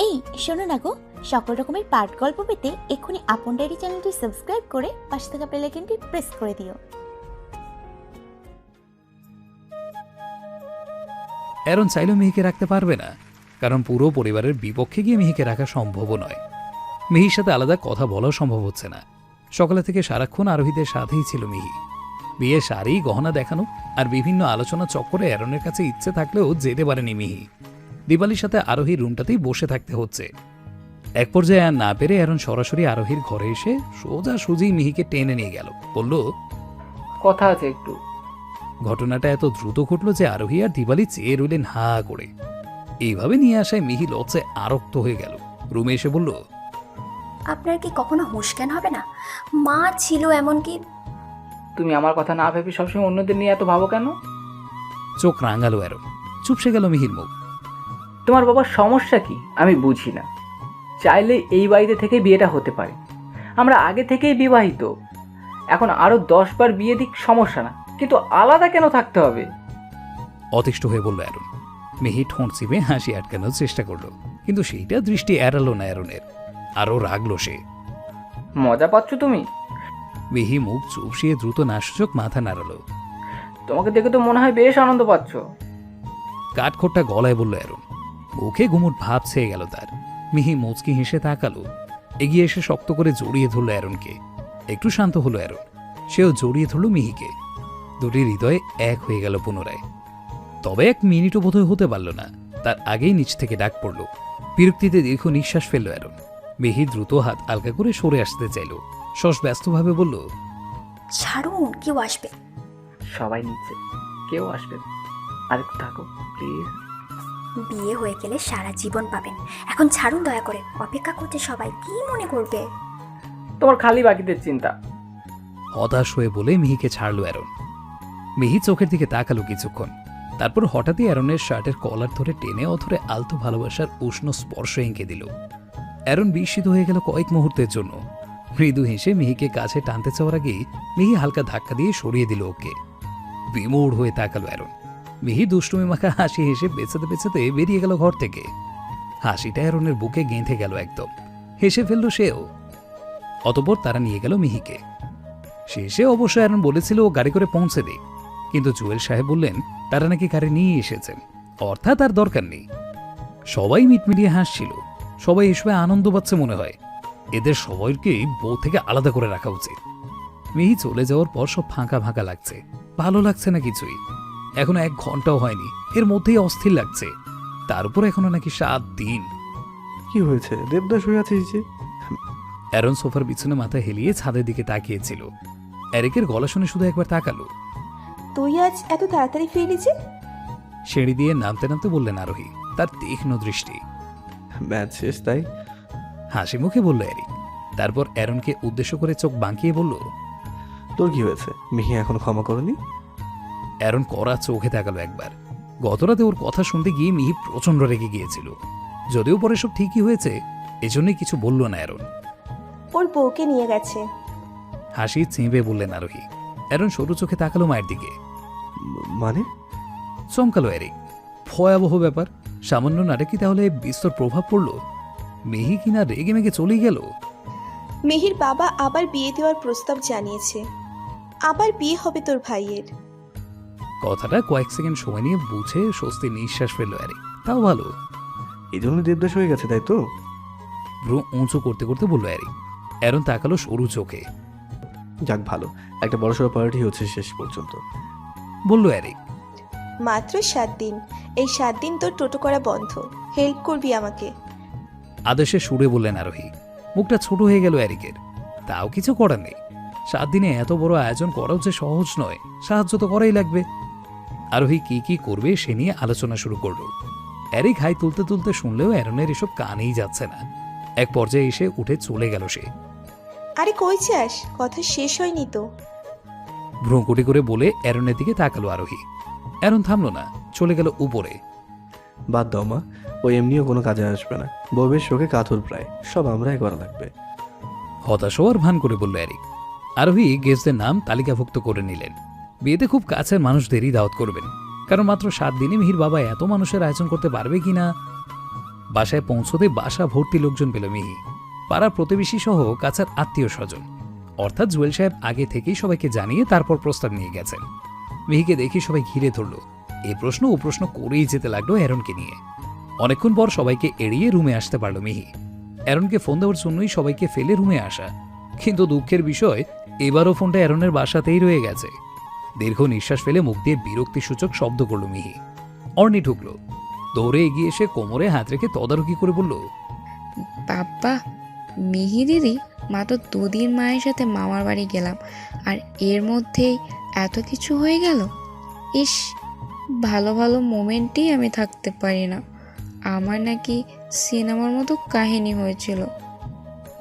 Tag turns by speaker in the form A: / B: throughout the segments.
A: এই শোনো না গো, সকল রকমের পাঠ গল্প পেতে এক্ষুনি আপন ডায়েরি চ্যানেলটি সাবস্ক্রাইব করে পাশে থাকা বেল আইকনটি প্রেস করে দিও।
B: অ্যারন চাইলেও মিহিকে রাখতে পারবে না, কারণ পুরো পরিবারের বিপক্ষে গিয়ে মিহিকে রাখা সম্ভবও নয়। মিহির সাথে আলাদা কথা বলাও সম্ভব হচ্ছে না। সকালে থেকে সারাক্ষণ আরোহীদের সাথেই ছিল মিহি। বিয়ে শাড়ি গহনা দেখানো আর বিভিন্ন আলোচনা চক্করে অ্যারনের কাছে ইচ্ছে থাকলেও যেতে পারেনি মিহি। দিপালির সাথে আরোহীর রুমটাতেই বসে থাকতে হচ্ছে। এক পর্যায়ে আর না পেরে অ্যারন সরাসরি আরোহীর ঘরে এসে সোজাসুজি মিহিকে টেনে নিয়ে গেল, বলল,
C: কথা আছে একটু।
B: ঘটনাটা এত দ্রুত ঘটল যে আরোহী আর দিপালি চেয়ে রইলেন হা করে। এইভাবে নিয়ে আসায় মিহি লজ্জায় আরক্ত হয়ে গেল। রুমে এসে বলল,
D: আপনার কি কখনো হুঁশ জ্ঞান হবে না? মা ছিল এমনকি।
C: তুমি আমার কথা না ভেবে সবসময় অন্যদের নিয়ে এত ভাবো কেন?
B: চোখ রাঙালো অ্যারন। চুপসে গেল মিহির মুখ।
C: তোমার বাবার সমস্যা কি আমি বুঝি না। চাইলে এই বাড়িতে থেকে বিয়েটা হতে পারে। আমরা আগে থেকেই বিবাহিত। এখন আরো 10 বার বিয়ে দিক সমস্যা না, কিন্তু আলাদা কেন থাকতে হবে?
B: অতিষ্ঠ হয়ে বলল অ্যারন। মিহি ঠোঁট চিপে হাসি আটকানোর চেষ্টা করলো, কিন্তু সেইটা দৃষ্টি এড়ালো না অ্যারনের। আরও রাগলো সে।
C: মজা পাচ্ছ তুমি?
B: মিহি মুখ চুপসিয়ে দ্রুত নাসূচক মাথা নাড়ালো।
C: তোমাকে দেখে তো মনে হয় বেশ আনন্দ পাচ্ছ।
B: কাঠখোট্টা গলায় বলল অ্যারন। মুখে গুমুট ভাব ছেয়ে গেল তার। মিহি মুচকি হেসে তাকালো। এগিয়ে এসে শক্ত করে জড়িয়ে ধরল অ্যারনকে। একটু শান্ত হলো অ্যারন। সেও জড়িয়ে ধরল মিহিকে। দুটি হৃদয়ে এক হয়ে গেল পুনরায়। তবে 1 মিনিটও বোধহয় হতে পারল না, তার আগেই নিচ থেকে ডাক পড়ল। বিরক্তিতে দীর্ঘ নিঃশ্বাস ফেলল অ্যারন। মিহি দ্রুত হাত আলগা করে সরে আসতে চাইল। শশ ব্যস্তভাবে বলল,
D: ছাড়ুন, কেউ আসবে।
C: সবাই নিচ্ছে, কেউ আসবে না। আরেকটু থাকো প্লিজ।
D: বিয়ে হয়ে গেলে সারা জীবন পাবেন। এখন ছাড়ুন দয়া করে। অপেক্ষা করতে সবাই কি মনে করবে?
C: তোমার খালি বাকিদের চিন্তা।
B: হতাশ হয়ে বলে মিহিকে ছাড়ল অ্যারন। মিহি চোখের দিকে তাকালো কিছুক্ষণ। তারপর হঠাৎই অ্যারনের শার্টের কলার ধরে টেনে অথরে আলতো ভালোবাসার উষ্ণ স্পর্শ এঁকে দিল। অ্যারন বিস্মিত হয়ে গেল কয়েক মুহূর্তের জন্য। মৃদু হেসে মিহিকে কাছে টানতে চাওয়ার আগেই মিহি হালকা ধাক্কা দিয়ে সরিয়ে দিল ওকে। বিমূঢ় হয়ে তাকালো অ্যারন। মিহি দুষ্টুমি মাখা হাসি হেসে বেঁচাতে বেঁচাতে বেরিয়ে গেল ঘর থেকে। হাসিটা অ্যারনের বুকে গেঁথে গেল একদম। হেসে ফেলল সেও। অতঃপর তারা নিয়ে গেল মিহিকে। শেষে অবশ্য অ্যারন বলেছিল ও গাড়ি করে পৌঁছে দিক, কিন্তু জুয়েল সাহেব বললেন তারা নাকি গাড়ি নিয়ে এসেছেন, অর্থাৎ আর দরকার নেই। সবাই মিটমিটিয়ে হাসছিল। সবাই এসবে আনন্দ পাচ্ছে মনে হয়। এদের সবাইকেই বউ থেকে আলাদা করে রাখা উচিত। মিহি চলে যাওয়ার পর সব ফাঁকা ফাঁকা লাগছে, ভালো লাগছে না কিছুই। এখনো 1 ঘন্টাও হয়নি, এর মধ্যেই অস্থির লাগছে। তার উপর এখনো নাকি 7 দিন।
E: কি হয়েছে? দেবদাস হয়ে আছিস যে?
B: অ্যারন সোফার বিছানে মাথা হেলিয়ে ছাদের দিকে তাকিয়েছিল। এরিকের গলা শুনে শুধু একবার তাকালো।
F: তুই আজ এত তাড়াতাড়ি ফিরলি যে?
B: সিঁড়ি দিয়ে নামতে নামতে বললেন আরোহী, তার তীক্ষ্ণ দৃষ্টি।
E: ম্যাচ শেষ তাই?
B: হাসি মুখে বলল এরিক। তারপর অ্যারনকে উদ্দেশ্য করে চোখ বাঁকিয়ে বলল,
E: তোর কি হয়েছে? মিহি এখনো ক্ষমা করনি?
B: অ্যারন কড়া চোখে তাকালো একবার। গতরাতে ওর কথা শুনতে গিয়ে মিহি প্রচণ্ড রেগে গিয়েছিল। যদিও পরে সব ঠিকই হয়েছে, এজন্যই কিছু বলল না অ্যারন।
F: ওর বউকে নিয়ে গেছে।
B: হাসি চেঁপে বললেন আরোহী। অ্যারন সরু চোখে তাকালো মায়ের দিকে।
E: মানে?
B: চমকালো এরিক। ভয়াবহ ব্যাপার। সামান্য নাটে কি তাহলে বিস্তর প্রভাব পড়ল? মিহি কিনা রেগে মেগে চলেই গেল।
F: মিহির বাবা আবার বিয়ে দেওয়ার প্রস্তাব জানিয়েছে। আবার বিয়ে হবে তোর ভাইয়ের।
B: কথাটা কয়েক সেকেন্ড সময় নিয়ে বুঝে স্বস্তি নিঃশ্বাস ফেলল এরিক। তাও ভালো।
E: এই জন্য দেবদাস হয়ে গেছে তাই তো?
B: ভ্রু উঁচু করতে করতে বলল এরিক। অ্যারন তাকালো সরু চোখে।
E: যাক ভালো, একটা বড়সড় পার্টি হচ্ছে শেষ পর্যন্ত,
B: বলল এরিক।
F: মাত্র 7 দিন। এই 7 দিন তোর টোটো করা বন্ধ। হেল্প করবি আমাকে।
B: আদেশে সুরে বললেন আরোহী। মুখটা ছোট হয়ে গেল এরিকের। তাও কিছু করার নেই। 7 দিনে এত বড় আয়োজন করাও যে সহজ নয়, সাহায্য তো করাই লাগবে। আরোহী কি কি করবে সে নিয়ে আলোচনা শুরু করল। এরিক হাই তুলতে তুলতে শুনলেও অ্যারনের এসব কানেই যাচ্ছে না। এক পর্যায়ে এসে উঠে চলে গেল সে।
F: আরে কই যাস? কথা শেষ হয়নি তো।
B: ভ্রুকুটি করে বলে অ্যারনের দিকে তাকালো আরোহী। অ্যারন থামল না, চলে গেল উপরে।
E: বাদ দাও মা, ও এমনিও কোনো কাজে আসবে না। বউয়ের শোকে কাতর প্রায়, সব আমরাই করা লাগবে।
B: হতাশ হওয়ার ভান করে বলল এরিক। আরোহী গেস্টদের নাম তালিকাভুক্ত করে নিলেন। বিয়েতে খুব কাছের মানুষদেরই দাওয়াত করবেন, কারণ মাত্র 7 দিনে মিহির বাবা এত মানুষের আয়োজন করতে পারবে কিনা। বাসায় পৌঁছতে বাসা ভর্তি লোকজন পেল মিহি, পাড়ার প্রতিবেশী সহ কাছের আত্মীয় স্বজন। অর্থাৎ জুয়েল সাহেব আগে থেকেই সবাইকে জানিয়ে তারপর প্রস্তাব নিয়ে গেছেন। মিহিকে দেখে সবাই ঘিরে ধরল। এই প্রশ্ন ও প্রশ্ন করেই যেতে লাগলো অ্যারনকে নিয়ে। অনেকক্ষণ পর সবাইকে এড়িয়ে রুমে আসতে পারল মিহি। অ্যারনকে ফোন দেওয়ার জন্যই সবাইকে ফেলে রুমে আসা, কিন্তু দুঃখের বিষয় এবারও ফোনটা অ্যারনের বাসাতেই রয়ে গেছে। দীর্ঘ নিঃশ্বাস ফেলে মুখ দিয়ে বিরক্তিসূচক শব্দ করল মিহি। অর্ণি ঢুকলো, দৌড়ে এগিয়ে এসে কোমরে হাত রেখে তদারকি করে বলল,
G: বাবা, মিহি দিদি মাত্র 2 দিন মায়ের সাথে মামার বাড়ি গেলাম, আর এর মধ্যেই এত কিছু হয়ে গেল। ইস, ভালো ভালো মোমেন্টেই আমি থাকতে পারি না। আমার নাকি সিনেমার মতো কাহিনী হয়েছিল।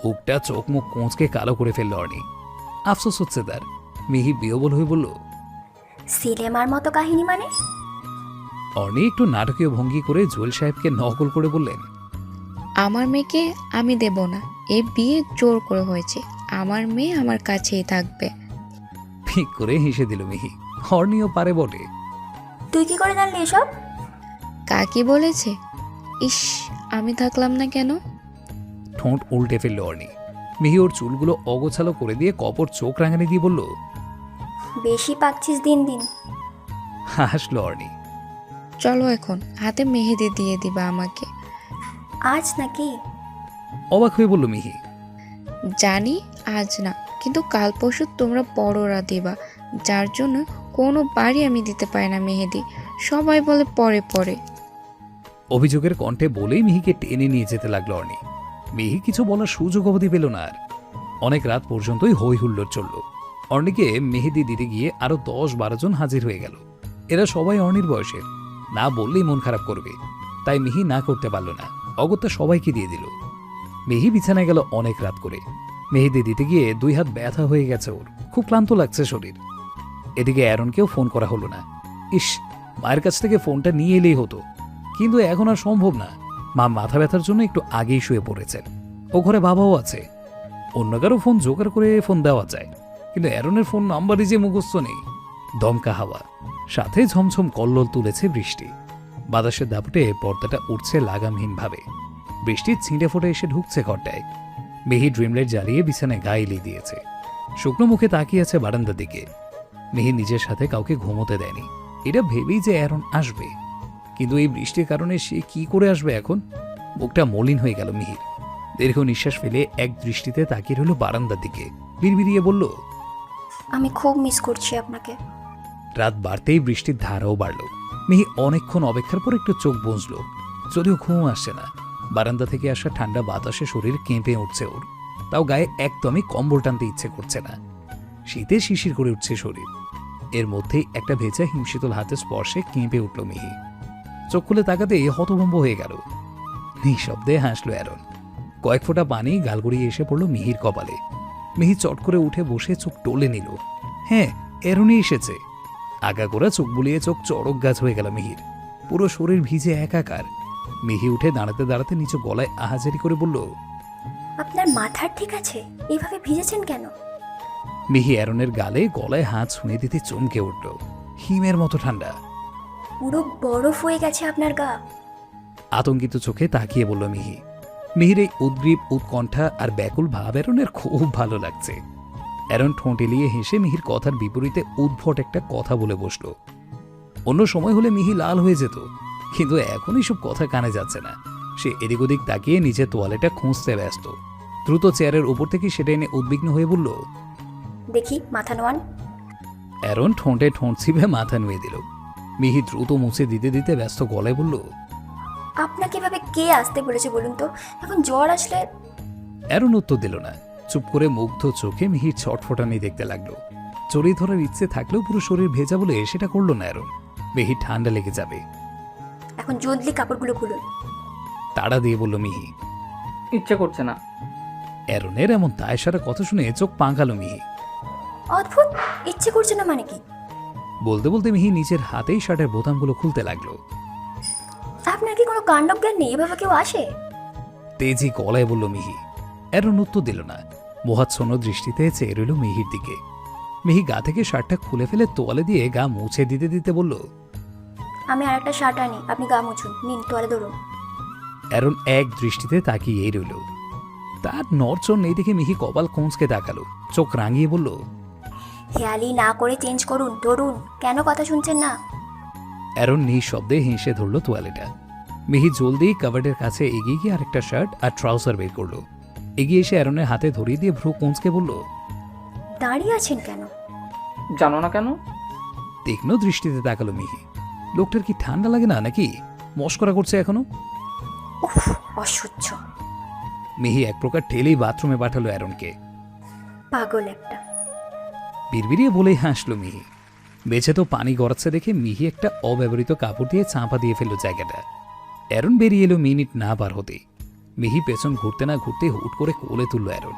B: মুখটা চোখ মুখ কোঁচকে কালো করে ফেলল অর্ণি। আফসোস হচ্ছে তার। মিহি বিহবল হয়ে বলল,
D: সিনেমার মতো কাহিনী মানে?
B: অর্ণি একটু নাটকীয় ভঙ্গি করে জুয়েল সাহেবকে নকল করে বললেন,
G: আমার মেয়েকে আমি দেব না, এ বিয়ে জোর করে হয়েছে, আমার মেয়ে আমার কাছেই থাকবে।
B: ঠিক করে হেসে দিল মিহি। অর্ণিও পারে বটে।
D: তুই কি করে জানলি এসব?
G: কাকি বলেছে। ইস, আমি থাকলাম না কেন?
B: ঠোঁট উল্টে ফেলল অর্ণি। মিহি ওর চুলগুলো অগোছালো করে দিয়ে কপর চোখ রাঙানি দিয়ে বলল,
D: বেশি পাকছিস দিন দিন।
B: হাসলো অর্ণি।
G: চলো এখন, হাতে মেহেদি দিয়ে দিবা আমাকে।
D: আজ নাকি?
B: অবাক হয়ে বলল মিহি।
G: জানি আজ না, কিন্তু কাল পরশু তোমরা বড়রা দিবা, যার জন্য কোনো বাড়ি আমি দিতে পারি না মেহেদি। সবাই বলে পরে পরে।
B: অভিযোগের কণ্ঠে বলেই মিহিকে টেনে নিয়ে যেতে লাগলো অর্ণি। মিহি কিছু বলার সুযোগ অবধি পেল না আর। অনেক রাত পর্যন্তই হই হুল্লোড় চলল। অর্ণিকে মেহেদি দিতে গিয়ে আরো 10-12 জন হাজির হয়ে গেল। এরা সবাই অর্ণির বয়সের, না বললেই মন খারাপ করবে, তাই মিহি না করতে পারল না, অগত্যা সবাইকে দিয়ে দিল। মিহি বিছানায় গেল অনেক রাত করে। মেহেদি দিতে গিয়ে 2 হাত ব্যথা হয়ে গেছে ওর, খুব ক্লান্ত লাগছে শরীর। এদিকে অ্যারনকেও ফোন করা হলো না। ইস, মায়ের কাছ থেকে ফোনটা নিয়ে এলেই হতো, কিন্তু এখন আর সম্ভব না। মা মাথা ব্যথার জন্য একটু আগেই শুয়ে পড়েছেন। ও ঘরে বাবাও আছে। অন্য কারো ফোন জোগাড় করে ফোন দেওয়া যায়, কিন্তু অ্যারনের ফোন নাম্বারই যে মুখস্থ নেই। দমকা হাওয়া, সাথে ঝমঝম কল্লোল তুলেছে বৃষ্টি। বাতাসের দাপটে পর্দাটা উঠছে লাগামহীনভাবে। বৃষ্টির ছিঁড়ে ফোটে এসে ঢুকছে ঘরটায়। মিহি ড্রিমলাইট জ্বালিয়ে বিছানায় গায়ে এলিয়ে দিয়েছে। শুকনো মুখে তাকিয়ে আছে বারান্দার দিকে। মিহি নিজের সাথে কাউকে ঘুমোতে দেয়নি, এটা ভেবেই যে অ্যারন আসবে। কিন্তু এই বৃষ্টির কারণে সে কি করে আসবে এখন? মুখটা মলিন হয়ে গেল মিহির। দীর্ঘ নিঃশ্বাস ফেলে এক দৃষ্টিতে তাকিয়ে রইল বারান্দার দিকে। বিড়বিড়িয়ে বলল,
D: আমি খুব মিস করছি আপনাকে।
B: রাত বাড়তেই বৃষ্টির ধারাও বাড়ল। মিহি অনেকক্ষণ অপেক্ষার পর একটু চোখ বুঝল, যদিও ঘুম আসছে না। বারান্দা থেকে আসা ঠান্ডা বাতাসে শরীর কেঁপে উঠছে ওর, তাও গায়ে একদমই কম্বল টানতে ইচ্ছে করছে না। শীতে শিশির করে উঠছে শরীর। এর মধ্যেই একটা ভেজা হিমশীতল হাতের স্পর্শে কেঁপে উঠল মিহি। চোখ খুলে তাকাতেই হতভম্ব হয়ে গেল। নিঃশব্দে হাসলো অ্যারন। কয়েক ফোঁটা পানি গাল গড়িয়ে এসে পড়ল মিহির কপালে। মিহি চট করে উঠে বসে চোখ টলে নিল। হ্যাঁ, অ্যারনই এসেছে। আগাগোড়া চোখ বুলিয়ে চোখ চড়ক গাছ হয়ে গেল মিহির। পুরো শরীর ভিজে একাকার। মিহি উঠে দাঁড়াতে দাঁড়াতে নিচু গলায় আহাজারি করে বলল,
D: আপনার মাথার ঠিক আছে? এইভাবে ভিজেছেন কেন?
B: মিহি অ্যারনের গালে গলায় হাত ছুঁয়ে দিতে চমকে উঠল। হিমের মতো ঠান্ডা।
D: পুরো বরফ হয়ে গেছে আপনার গা।
B: আতঙ্কিত চোখে তাকিয়ে বলল মিহি। মিহির এই উদ্গ্রীব উৎকণ্ঠা আর ব্যাকুল ভাব অ্যারনের খুব ভালো লাগছে। অ্যারন ঠোঁট এলিয়ে হেসে মিহির কথার বিপরীতে উদ্ভট একটা কথা বলে বসল। অন্য সময় হলে মিহি লাল হয়ে যেত, কিন্তু এখন এইসব কথা কানে যাচ্ছে না। সে এদিক ওদিক তাকিয়ে নিজের তোয়ালেটা খুঁজতে ব্যস্ত। দ্রুত চেয়ারের উপর থেকে সেটা এনে উদ্বিগ্ন হয়ে বলল,
D: দেখি মাথা নোয়ান।
B: অ্যারন ঠোঁটে ঠোঁট চিপে মাথা নুয়ে দিল। মিহি দ্রুত মুছে দিতে দিতে ব্যস্ত গলায় বলল,
D: আপনাকে এভাবে কে আসতে বলেছে বলুন তো? এখন জ্বর আসলে?
B: অ্যারন উত্তর দিল না। চুপ করে মুগ্ধ চোখে মিহির ছটফটানি দেখতে লাগলো। জড়িয়ে ধরার ইচ্ছে থাকলেও পুরো শরীর ভেজা বলে সেটা করলো না অ্যারন। মিহির ঠান্ডা লেগে যাবে।
D: এখন জলদি কাপড়গুলো খুলুন।
B: তাড়া দিয়ে বলল মিহি।
C: ইচ্ছে করছে না।
B: অ্যারনের এমন দায় সারা কথা শুনে চোখ পাঁকালো মিহি।
D: অদ্ভুত, ইচ্ছে করছে না মানে কি?
B: বলতে বলতে মিহি নিজের হাতেই শার্টের বোতামগুলো খুলতে লাগলো।
D: আপনার কি কোনো কাণ্ডজ্ঞান নেই? এভাবে কেউ আসে?
B: তেজি গলায় বলল মিহি। অ্যারন উত্তর দিল না। মোহাচ্ছন্ন দৃষ্টিতে চেয়ে রইল মিহির দিকে। মিহি গা থেকে শার্টটা খুলে ফেলে তোয়ালে দিয়ে গা মুছে দিতে দিতে বলল,
D: আমি আর একটা শার্ট আনি, আপনি গা মুছুন, নিন তোয়ালে ধরুন।
B: অ্যারন এক দৃষ্টিতে তাকিয়েই রইল। তার নড়চড় নেই দেখে মিহি কপাল কোঁচকে তাকালো, চোখ রাঙিয়ে বলল,
D: হেয়ালি না করে চেঞ্জ করুন, ধরুন। কেন কথা শুনছেন না?
B: অ্যারন নিঃশব্দে হেসে ধরল তোয়ালেটা। মিহি জলদি কাভার্ডের কাছে এগিয়ে গিয়ে আরেকটা শার্ট আর ট্রাউজার বের করলো। এগিয়ে এসে অ্যারনের হাতে ধরিয়ে দিয়ে ভ্রু কোঁচকে বলল,
D: দাঁড়িয়ে আছেন কেন?
C: জানো না কেন?
B: তীক্ষ্ণ দৃষ্টিতে তাকালো মিহি। লোকটার কি ঠান্ডা লাগে না নাকি? মস্করা করছে এখনো।
D: উফ, অসহ্য।
B: মিহি এক প্রকার ঠেলেই বাথরুমে পাঠালো অ্যারনকে।
D: পাগল একটা।
B: বিড়বিড়িয়ে বলেই হাসলো মিহি। বেছে তো পানি গড়াচ্ছে দেখে মিহি একটা অব্যবহৃত কাপড় দিয়ে চাপা দিয়ে ফেললো জায়গাটা। অ্যারন বেরিয়ে এলো মিনিট না পার হতেই। মিহি পেছন ঘুরতে না ঘুরতে হুট করে কোলে তুললো অ্যারন।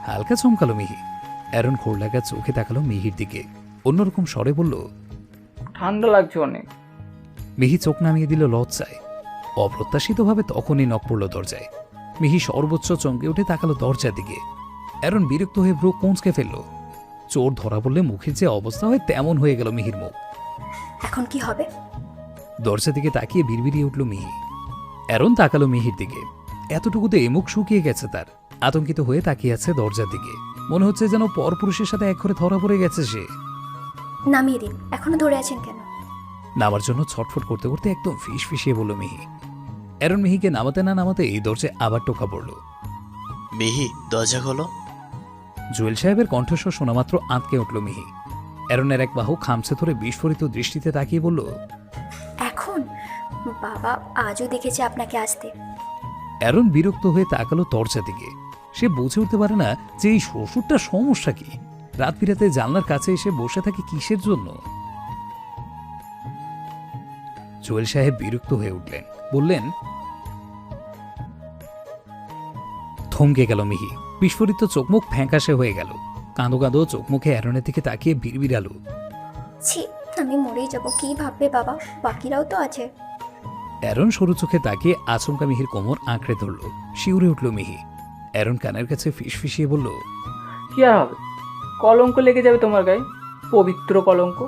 B: হালকা চমকালো মিহি। অ্যারন ঘোর লাগা চোখে তাকালো মিহির দিকে, অন্যরকম স্বরে বলল,
C: ঠান্ডা লাগছে অনেক।
B: মিহি চোখ নামিয়ে দিল লজ্জায়। অপ্রত্যাশিতভাবে তখনই নক পড়ল দরজায়। মিহি সর্বোচ্চ চমকে উঠে তাকালো দরজার দিকে। অ্যারন বিরক্ত হয়ে ভ্রু কোঁচকে ফেলল। চোর ধরা পড়লে মুখের যে অবস্থা হয় তেমন হয়ে গেল মিহির মুখ।
D: এখন কি হবে?
B: দরজার দিকে তাকিয়ে বিড়বিড়িয়ে উঠল মিহি। অ্যারন তাকালো মিহির দিকে। এতটুকুতে মুখ শুকিয়ে গেছে তার। আতঙ্কিত হয়ে তাকিয়ে আছে দরজার দিকে। মনে হচ্ছে যেন পরপুরুষের সাথে এক ঘরে ধরা পড়ে গেছে সে।
D: নামিয়ে দিন, এখনো ধরে আছেন কেন?
B: নামার জন্য ছটফট করতে করতে একদম ফিস ফিসিয়ে বলল মিহি। অ্যারন মিহিকে নামাতে না নামাতে এই দরজায় আবার টোকা পড়ল।
H: মিহি, দরজা খোলো।
B: জুয়েল সাহেবের কণ্ঠস্বর শোনামাত্র আঁতকে উঠল মিহি। অ্যারনের এক বাহু খামছে ধরে বিস্ফোরিত দৃষ্টিতে তাকিয়ে বলল,
D: এখন? বাবা আজও দেখেছে আপনাকে আসতে।
B: অ্যারন বিরক্ত হয়ে তাকালো দরজা দিকে। সে বুঝে উঠতে পারে না যে এই শ্বশুরটা সমস্যা কি। রাত বিরাতে জানলার কাছে এসে বসে থাকে কিসের জন্য। জুয়েল সাহেব বিরক্ত হয়ে উঠলেন, বললেন, থমকে গেল মিহি। বিস্ফোরিত চোখমুখ ফ্যাঁকাশে হয়ে গেল। কাঁদো কাঁদো চোখ মুখে অ্যারনের দিকে তাকিয়ে বিড়বিড়ালো,
D: ছি, আমি মরেই যাব। কি ভাববে বাবা? বাকিরাও তো আছে।
B: অ্যারন সরু চোখে তাকিয়ে আচমকা মিহির কোমর আঁকড়ে ধরল। শিউরে উঠল মিহি। অ্যারন কানের কাছে ফিসফিসিয়ে বলল,
C: কি আর হবে? কলঙ্ক লেগে যাবে তোমার গায়ে, পবিত্র কলঙ্ক।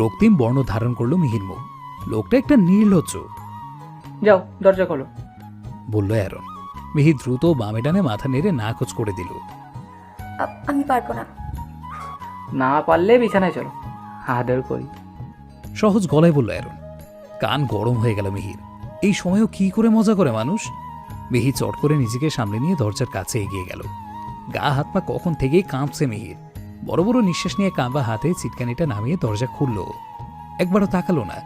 B: রক্তিম বর্ণ ধারণ করল মিহির মুখ। লোকটা একটা নির্লজ্জ।
C: যাও দরজা খোলো।
B: বলল অ্যারন। মিহি দ্রুত বামে ডানে মাথা নেড়ে নাকচ করে দিল।
D: আমি পারবো না।
C: না পারলে বিছানায় চলো, আদর করি।
B: সহজ গলায় বলল অ্যারন। কান গরম হয়ে গেল মিহির। এই সময়ও কি করে মজা করে মানুষ। মিহি চট করে নিজেকে সামলে নিয়ে দরজার কাছে এগিয়ে গেল। গা হাত পা কখন থেকেই কাঁপছে মিহির। বড় বড় নিঃশ্বাস নিয়ে কাঁপা হাতে চিটকানিটা নামিয়ে দরজা খুলল। একবারও তাকালো না।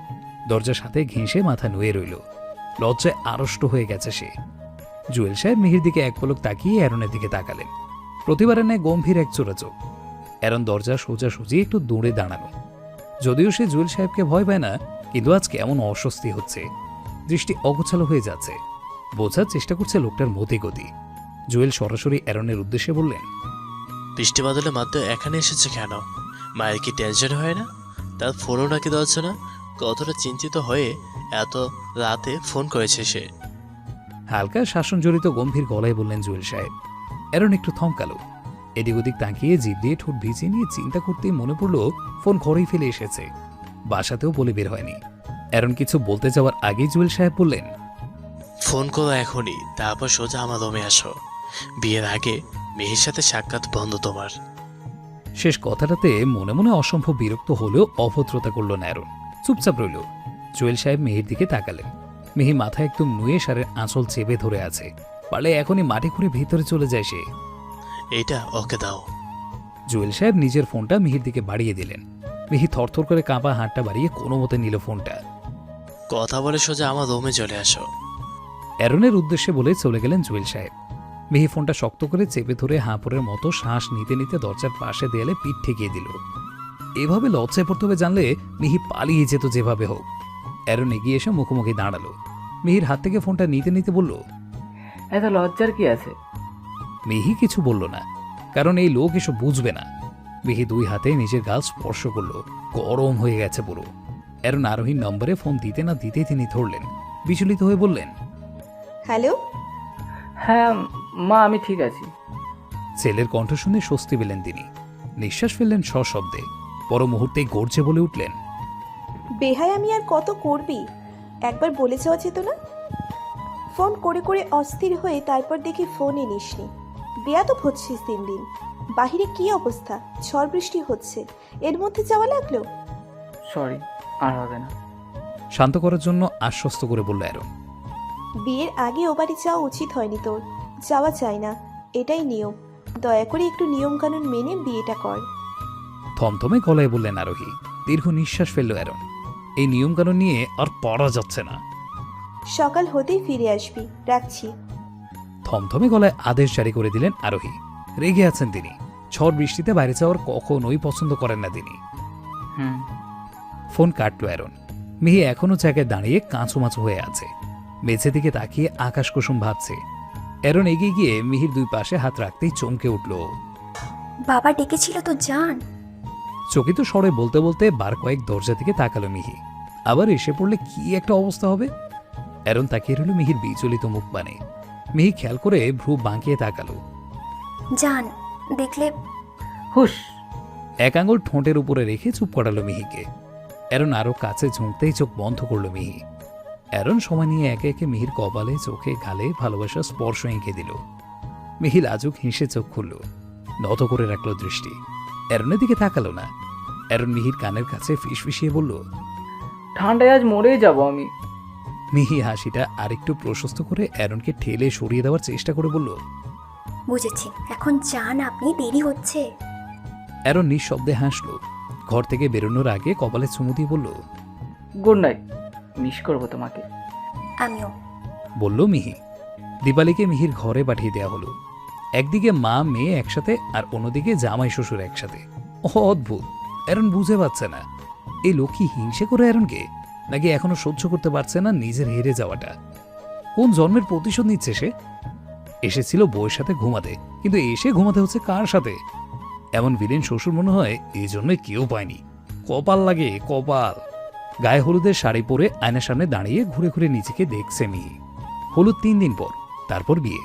B: দরজার সাথে ঘেঁষে মাথা নুয়ে রইল। লজ্জায় আড়ষ্ট হয়ে গেছে সে। জুয়েল সাহেব মিহির দিকে এক পলক তাকিয়ে অ্যারনের দিকে তাকালেন। প্রতিবারের ন্যায় গম্ভীর এক চোরা চোখ। অ্যারন দরজা সোজাসুজি একটু দূরে দাঁড়ানো। যদিও সে জুয়েল সাহেবকে ভয় পায় না, কিন্তু আজ কেমন অস্বস্তি হচ্ছে। দৃষ্টি অগোছালো হয়ে যাচ্ছে। বোঝার চেষ্টা করছে লোকটার মতি গতি। জুয়েল সরাসরি অ্যারনের উদ্দেশ্যে বললেন,
H: বৃষ্টি বাদলে মাত্র এখানে এসেছে কেন? মায়ের কি টেনশন হয় না? তার ফোনও নাকি ধরছে না? কতটা চিন্তিত হয়ে এত রাতে ফোন করেছে সে।
B: হালকা শাসনজড়িত গম্ভীর গলায় বললেন জুয়েল সাহেব। অ্যারন একটু থমকালো। এদিক ওদিক তাকিয়ে জিভ দিয়ে ঠোঁট ভিজিয়ে নিয়ে চিন্তা করতেই মনে পড়ল ফোন ঘরেই ফেলে এসেছে। বাসাতেও বলে বের হয়নি। অ্যারন কিছু বলতে যাওয়ার আগেই জুয়েল সাহেব বললেন,
H: ফোন করো এখনই, তারপর সোজা আমার রুমে আসো। বিয়ের আগে মেয়ের সাথে সাক্ষাৎ বন্ধ তোমার।
B: শেষ কথাটাতে মনে মনে অসম্ভব বিরক্ত হলেও অভদ্রতা করল না অ্যারন। চুপচাপ রইল। জুয়েল সাহেব মেহির দিকে তাকালেন। মেহি মাথা একদম নুয়ে সারের আঁচল চেপে ধরে আছে। পারলে এখনই মাটি খুঁড়ে ভিতরে চলে যায় সে।
H: এইটা ওকে দাও।
B: জুয়েল সাহেব নিজের ফোনটা মিহির দিকে বাড়িয়ে দিলেন। মিহি থরথর করে কাঁপা হাতটা বাড়িয়ে কোনো মতে নিল ফোনটা।
H: কথা বলে সোজা আমার রুমে চলে আসো।
B: অ্যারনের উদ্দেশ্যে বলে চলে গেলেন জুয়েল সাহেব। মিহি ফোনটা শক্ত করে চেপে ধরে হাঁপড়ের মতো শ্বাস নিতে নিতে দরজার পাশে দেয়ালে পিঠ ঠেকিয়ে দিল। এভাবে লজ্জায় পড়তে হবে জানলে মিহি পালিয়ে যেত যেভাবে হোক। অ্যারন এগিয়ে এসে মুখোমুখি দাঁড়ালো। মিহির হাত থেকে ফোনটা নিতে নিতে বলল,
C: এত লজ্জার কি আছে?
B: মিহি কিছু বলল না, কারণ এই লোক এসব বুঝবে না। মিহি দুই হাতে নিজের গাল স্পর্শ করল। গরম হয়ে গেছে পুরো। অ্যারন আরোহীর নম্বরে ফোন দিতে না দিতেই তিনি ধরলেন। বিচলিত হয়ে বললেন,
F: হ্যালো।
C: হ্যাঁ মা, আমি ঠিক আছি।
B: ছেলের কণ্ঠ শুনে স্বস্তি পেলেন তিনি। নিঃশ্বাস ফেললেন সশব্দে। পর মুহূর্তেই গর্জে বলে উঠলেন,
F: বেহায় আমি আর কত করবি? একবার বলে যাওয়া যেত না? ফোন করে করে অস্থির হয়ে তারপর দেখি ফোনই নিসনি। বেয়াদব হচ্ছিস দিন দিন। বাহিরে কি অবস্থা, ঝড় বৃষ্টি হচ্ছে, এর মধ্যে যাওয়া লাগলো?
C: সরি, আর হবে না।
B: শান্ত করার জন্য আশ্বস্ত করে বলল অ্যারন।
F: বিয়ের আগে ও বাড়ি যাওয়া উচিত হয়নি তোর। যাওয়া চাই না, এটাই নিয়ম। দয়া করে একটু নিয়মকানুন মেনে বিয়েটা কর।
B: থমথমে গলায় বললেন আরোহী। দীর্ঘ নিঃশ্বাস ফেলল অ্যারন। এই নিয়মকানুন নিয়ে আর পড়া যাচ্ছে না।
F: সকাল হতেই ফিরে আসবি, রাখছি।
B: থমথমে গলায় আদেশ জারি করে দিলেন আরোহী। রেগে আছেন তিনি। ঝড় বৃষ্টিতে বাইরে যাওয়ার কখনোই পছন্দ করেন না তিনি।
C: হুম।
B: ফোন কাটল অ্যারন। মিহি এখনো জায়গায় দাঁড়িয়ে কাঁচুমাচু হয়ে আছে। মেঝে দিকে তাকিয়ে আকাশ কুসুম ভাবছে। অ্যারন এগিয়ে গিয়ে মিহির দুই পাশে হাত রাখতেই চমকে উঠল।
D: বাবা ডেকেছিল তো, জান।
B: চকিত স্বরে বলতে বলতে বার কয়েক দরজা দিকে তাকালো মিহি। আবার এসে পড়লে কি একটা অবস্থা হবে। অ্যারন তাকিয়ে রইল মিহির বিচলিত মুখ পানে। মিহি খেয়াল করে ভ্রু বাঁকিয়ে তাকালো।
D: জান, দেখলে।
C: হুশ।
B: এক আঙুল ঠোঁটের উপরে রেখে চুপ করালো মিহিকে। অ্যারন আরো কাছে ঝুঁকতেই চোখ বন্ধ করলো মিহি। অ্যারন সময় নিয়ে একে একে মিহির কপালে, চোখে, গালে ভালোবাসার স্পর্শ এঁকে দিল। মিহি লাজুক হেসে চোখ খুলল, নত করে রাখলো দৃষ্টি। অ্যারনের দিকে তাকালো না। অ্যারন মিহির কানের কাছে ফিসফিসিয়ে বলল,
C: ঠান্ডায় আজ মরেই যাব আমি।
B: মিহি হাসিটা আরেকটু প্রশস্ত করে অ্যারনকে ঠেলে সরিয়ে দেওয়ার চেষ্টা করে বলল,
D: বুঝেছি, এখন যান আপনি, দেরি হচ্ছে।
B: অ্যারন নিঃশব্দে হাসল। ঘর থেকে বেরোনোর আগে কপালে চুমু দিয়ে বলল,
C: গুড নাইট, মিস করবো তোমাকে।
D: আমিও।
B: বলল মিহি। দীপালিকে মিহির ঘরে পাঠিয়ে দেওয়া হলো। একদিকে মা মেয়ে একসাথে, আর অন্যদিকে জামাই শ্বশুর একসাথে। অদ্ভুত। অ্যারন বুঝে পাচ্ছে না এই লোক কি হিংসে করে অ্যারনকে, নাকি এখনো সহ্য করতে পারছে না নিজের হেরে যাওয়াটা। কোন জন্মের প্রতিশোধ নিচ্ছে সে? এসেছিল বউয়ের সাথে ঘুমাতে, কিন্তু এসে ঘুমাতে হচ্ছে কার সাথে? এমন ভিলেন শ্বশুর মনে হয় এই জন্মে কেউ পায়নি। কপাল লাগে, কপাল। গায়ে হলুদের শাড়ি পরে আয়নার সামনে দাঁড়িয়ে ঘুরে ঘুরে নিজেকে দেখছে মিহি। হলুদ 3 দিন পর, তারপর বিয়ে।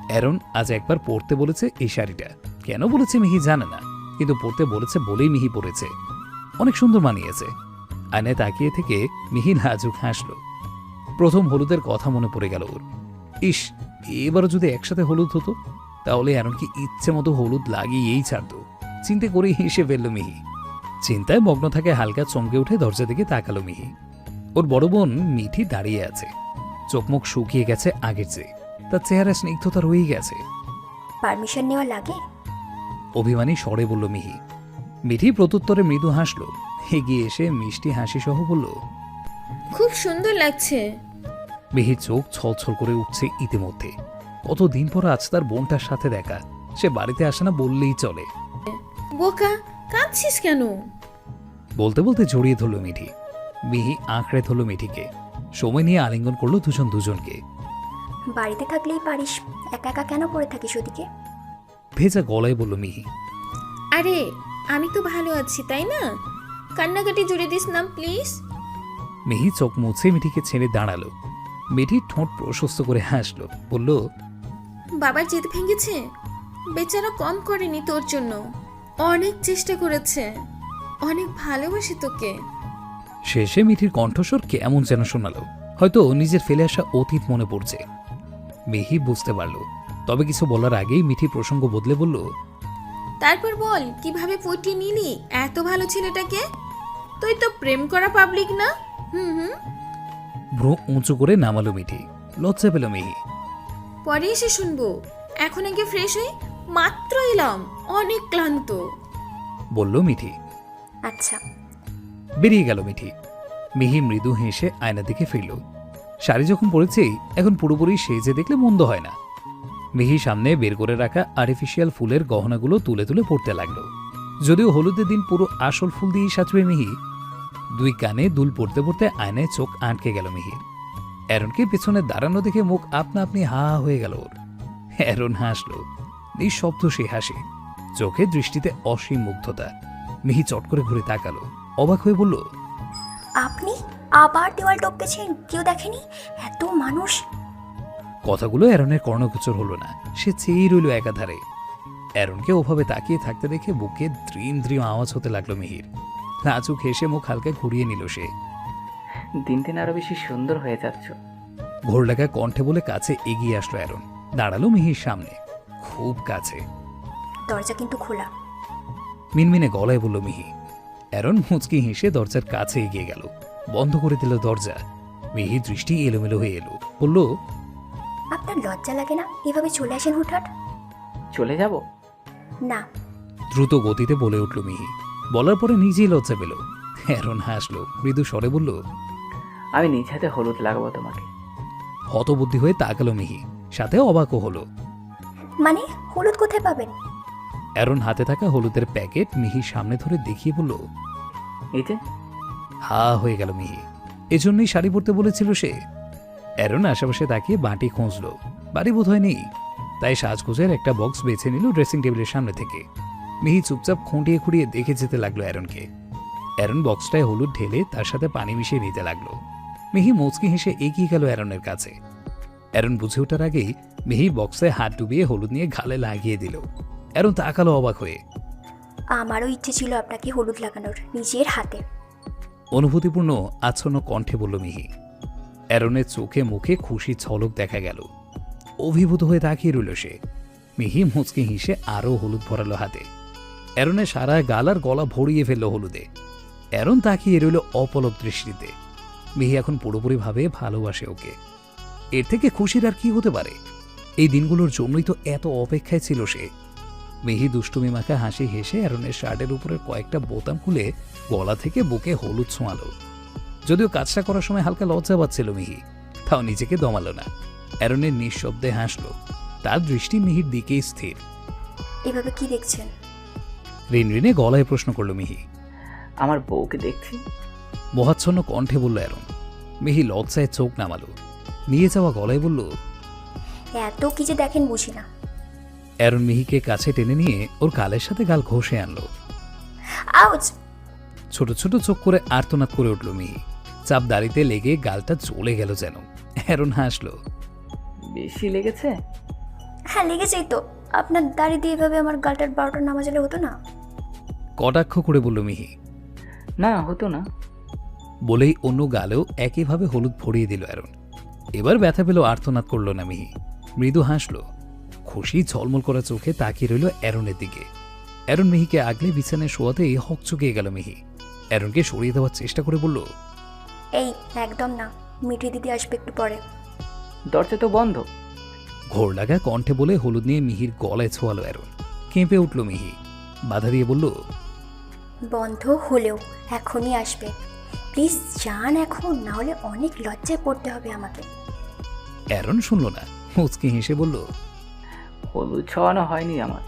B: অ্যারন আজ একবার পরতে বলেছে এই শাড়িটা। কেন বলেছে মিহি জানে না, কিন্তু পরতে বলেছে বলেই মিহি পরেছে। অনেক সুন্দর মানিয়েছে। আয়নায় তাকিয়ে থেকে মিহি লাজুক হাসল। প্রথম হলুদের কথা মনে পড়ে গেল ওর। ইস, এবারও যদি একসাথে হলুদ হতো, তাহলে এমনকি ইচ্ছে মতো হলুদ লাগিয়েই ছাড়ত। চিন্তা করেই হেসে ফেলল মিহি। চিন্তায় মগ্ন থাকে হালকা চমকে উঠে দরজা দিকে তাকালো মিহি। ওর বড় বোন মিঠি দাঁড়িয়ে আছে। চোখ মুখ শুকিয়ে গেছে আগের চেয়ে। তার চেহারা স্নিগ্ধতা রয়েই গেছে।
D: পারমিশন নেওয়া লাগে?
B: অভিমানী স্বরে বলল মিহি। মিঠি প্রত্যুত্তরে মৃদু হাসল। এগিয়ে এসে মিষ্টি হাসি সহ বলল,
I: খুব সুন্দর লাগছে।
B: মিহির চোখ ছলছল করে উঠছে ইতিমধ্যে। কতদিন পর আজ তার বোনটার সাথে দেখা। সে বাড়িতে আসে না বললেই চলে।
I: বোকা, কাঁদছিস কেন?
B: বলতে বলতে জড়িয়ে ধরল মিঠি। মিহি আঁকড়ে ধরল মিঠিকে। সময় নিয়ে আলিঙ্গন করলো দুজন দুজনকে।
D: বাড়িতে থাকলেই পারিস, একা একা কেন পড়ে থাকিস ওদিকে?
B: ভেজা গলায় বলল মিহি।
I: আরে আমি তো ভালো আছি, তাই না? কান্নাকাটি জুড়ে দিস না প্লিজ।
B: মিহি চোখ মুছে মিঠিকে ছেড়ে দাঁড়ালো। মিঠি ঠোঁট প্রশস্ত করে হাসলো, বলল,
I: বাবার জেদ ভেঙেছে? বেচারা কম করেনি তোর জন্য, অনেক চেষ্টা করেছে, অনেক ভালোবাসে তোকে।
B: শেষে মিঠির কণ্ঠস্বর কেমন যেন শোনালো। হয়তো নিজের ফেলে আসা অতীত মনে পড়ছে। মিহি বুঝতে পারল। তবে কিছু বলার আগেই মিঠি প্রসঙ্গ বদলে বলল,
I: তারপর বল, কিভাবে পটিয়ে নিলি এত ভালো ছেলেটাকে? তুই তো প্রেম করা পাবলিক না? হুম।
B: ভ্রু উঁচু করে নামালো মিঠি। লজ্জা পেল মিহি।
I: পরে এসে শুনবো, এখন আগে ফ্রেশ হই, মাত্র এলাম, অনেক ক্লান্ত।
B: বলল মিঠি।
D: আচ্ছা।
B: বেরিয়ে গেল মিঠি। মিহি মৃদু হেসে আয়নার দিকে ফিরল। শাড়ি যখন পরেছেই এখন পুরোপুরি সেজে দেখলে মন্দ হয় না। মিহি সামনে বের করে রাখা আর্টিফিশিয়াল ফুলের গহনাগুলো তুলে তুলে পড়তে লাগলো। যদিও হলুদের দিন পুরো আসল ফুল দিয়েই সাজবে মিহি। দুই কানে দুল পড়তে পড়তে আয়নায় চোখ আটকে গেল মিহির। অ্যারনকে পেছনে দাঁড়ানো দেখে মুখ আপনা আপনি হা হয়ে গেল ওর। অ্যারন হাসল, নিঃশব্দ সে হাসি, চোখে দৃষ্টিতে অসীম মুগ্ধতা। মিহি চট করে ঘুরে তাকালো, অবাক হয়ে বলল,
D: আপনি আবার দেওয়াল টপকেছেন? কেউ দেখেনি? এত মানুষ।
B: কথাগুলো অ্যারনের কর্ণগোচর হলো না। সে চেয়েই রইল একাধারে। অ্যারনকে ওভাবে তাকিয়ে থাকতে দেখে বুকে দ্রিম দ্রিম আওয়াজ হতে লাগলো মিহির। লাজুক হেসে মুখ হালকা ঘুরিয়ে নিল সে।
C: দিন দিন আরো বেশি সুন্দর হয়ে যাচ্ছ।
B: ঘোর লাগা কণ্ঠে বলে কাছে এগিয়ে আসলো অ্যারন। দাঁড়ালো মিহির সামনে, খুব কাছে।
D: দরজা কিন্তু খোলা।
B: মিনমিনে গলায় বলল মিহি। অ্যারন মুচকি হেসে দরজার কাছে এগিয়ে গেল, বন্ধ করে দিল দরজা। মিহির দৃষ্টি এলোমেলো হয়ে এলো, বলল,
D: আপনার লজ্জা লাগে না এভাবে চলে আসেন হুটহাট?
C: চলে যাব?
D: না।
B: দ্রুত গতিতে বলে উঠল মিহি। বলার পরে নিজেই লজ্জা পেল। অ্যারন হাসলো, মৃদু স্বরে বলল,
C: আমি নিজ হাতে হলুদ লাগাবো তোমাকে।
B: হতবুদ্ধি হয়ে তাকালো মিহি, সাথে অবাকও হলো।
D: মানে হলুদ কোথায় পাবেন?
B: অ্যারন হাতে থাকা হলুদের প্যাকেট মিহির সামনে ধরে দেখিয়ে বলল।
C: এই যে।
B: হা হয়ে গেল মিহি। এজন্যই শাড়ি পরতে বলেছিল সে। অ্যারন আশেপাশে তাকিয়ে বাটি খুঁজল, বাড়ি বোধ হয় নেই। তাই সাজগোজের একটা বক্স বেছে নিল ড্রেসিং টেবিলের সামনে থেকে। মিহি চুপচাপ খুঁটিয়ে খুঁটিয়ে দেখে যেতে লাগলো অ্যারনকে। অ্যারন বক্সটায় হলুদ ঢেলে তার সাথে পানি মিশিয়ে নিতে লাগলো। মিহি মুচকি হেসে এগিয়ে গেল অ্যারনের কাছে। অ্যারন বুঝে ওঠার আগেই মিহি বক্সে হাত ডুবিয়ে হলুদ নিয়ে গালে লাগিয়ে দিল। অ্যারন তাকালো অবাক হয়ে।
D: আমারও ইচ্ছে ছিল আপনাকে হলুদ লাগানোর, নিজের হাতে।
B: অনুভূতিপূর্ণ আচ্ছন্ন কণ্ঠে বলল মিহি। অ্যারনের চোখে মুখে খুশি ঝলক দেখা গেল। অভিভূত হয়ে তাকিয়ে রইল সে। মিহি মুচকি হেসে আরও হলুদ ভরালো হাতে। অ্যারনের সারা গাল আর গলা ভরিয়ে ফেলল হলুদে। অ্যারন তাকিয়ে রইল অপলক দৃষ্টিতে। মিহি এখন পুরোপুরিভাবে ভালোবাসে ওকে। এর থেকে খুশির আর কি হতে পারে? এই দিনগুলোর জন্যই তো এত অপেক্ষায় ছিল সে। মিহি দুষ্টুমি মাখা হাসি হেসে অ্যারনের শার্টের উপরের কয়েকটা বোতাম খুলে গলা থেকে বুকে হলুদ ছোঁয়ালো। যদিও কাজটা করার সময় হালকা লজ্জা পাচ্ছিল মিহি, তাও নিজেকে দমালো না। অ্যারনের নিঃশব্দে হাসল, তার দৃষ্টি মিহির দিকেই স্থির।
D: এভাবে কি দেখছেন?
B: রিনরিনে গলায় প্রশ্ন করল মিহি।
C: আমার বউকে দেখছি।
B: মোহাচ্ছন্ন কণ্ঠে বলল অ্যারন। মিহি লজ্জায় চোখ নামালো, নিয়ে যাওয়া গলায় বলল,
D: এত কি যে দেখেন বুঝি না।
B: অ্যারন মিহিকে কাছে টেনে নিয়ে ওর গালের সাথে গাল ঘষে আনলো।
D: আউচ!
B: ছোট ছোট চোখ করে আর্তনাদ করে উঠল মিহি। চাপ দাড়িতে লেগে গালটা চলে গেল যেন। অ্যারন হাসলো।
C: বেশি লেগেছে?
D: হ্যাঁ লেগেছেই তো। আপনার দাড়ি দিয়ে এভাবে আমার গালটার 12টা নামাজ হলে হতো না?
B: কটাক্ষ করে বলল মিহি।
C: না, হতো না।
B: বলেই অন্য গালেও একইভাবে হলুদ ভরিয়ে দিল অ্যারন। এবার ব্যথা পেল, আর্তনাদ করল না মিহি। মৃদু হাসলো, খুশি ঝলমল করা চোখে তাকিয়ে রইল অ্যারনের দিকে। অ্যারন মিহিকে আগলে বিছানায় শোয়াতেই হকচকিয়ে গেল মিহি। অ্যারনকে সরিয়ে দেওয়ার চেষ্টা করে বলল,
D: এই একদম না, মিঠি দিদি আসবে একটু পরে।
C: দরজা তো বন্ধ।
B: ঘোর লাগা কণ্ঠে বলে হলুদ নিয়ে মিহির গলায় ছোঁয়ালো অ্যারন। কেঁপে উঠল মিহি, বাধা দিয়ে বলল,
D: বন্ধ হলেও এখনই আসবে। প্লিজ যান এখন, না হলে অনেক লজ্জায় পড়তে হবে আমাকে।
B: অ্যারন শুনল না, মুচকি হেসে বলল,
C: হলুদ ছোঁয়ানো হয়নি আমার।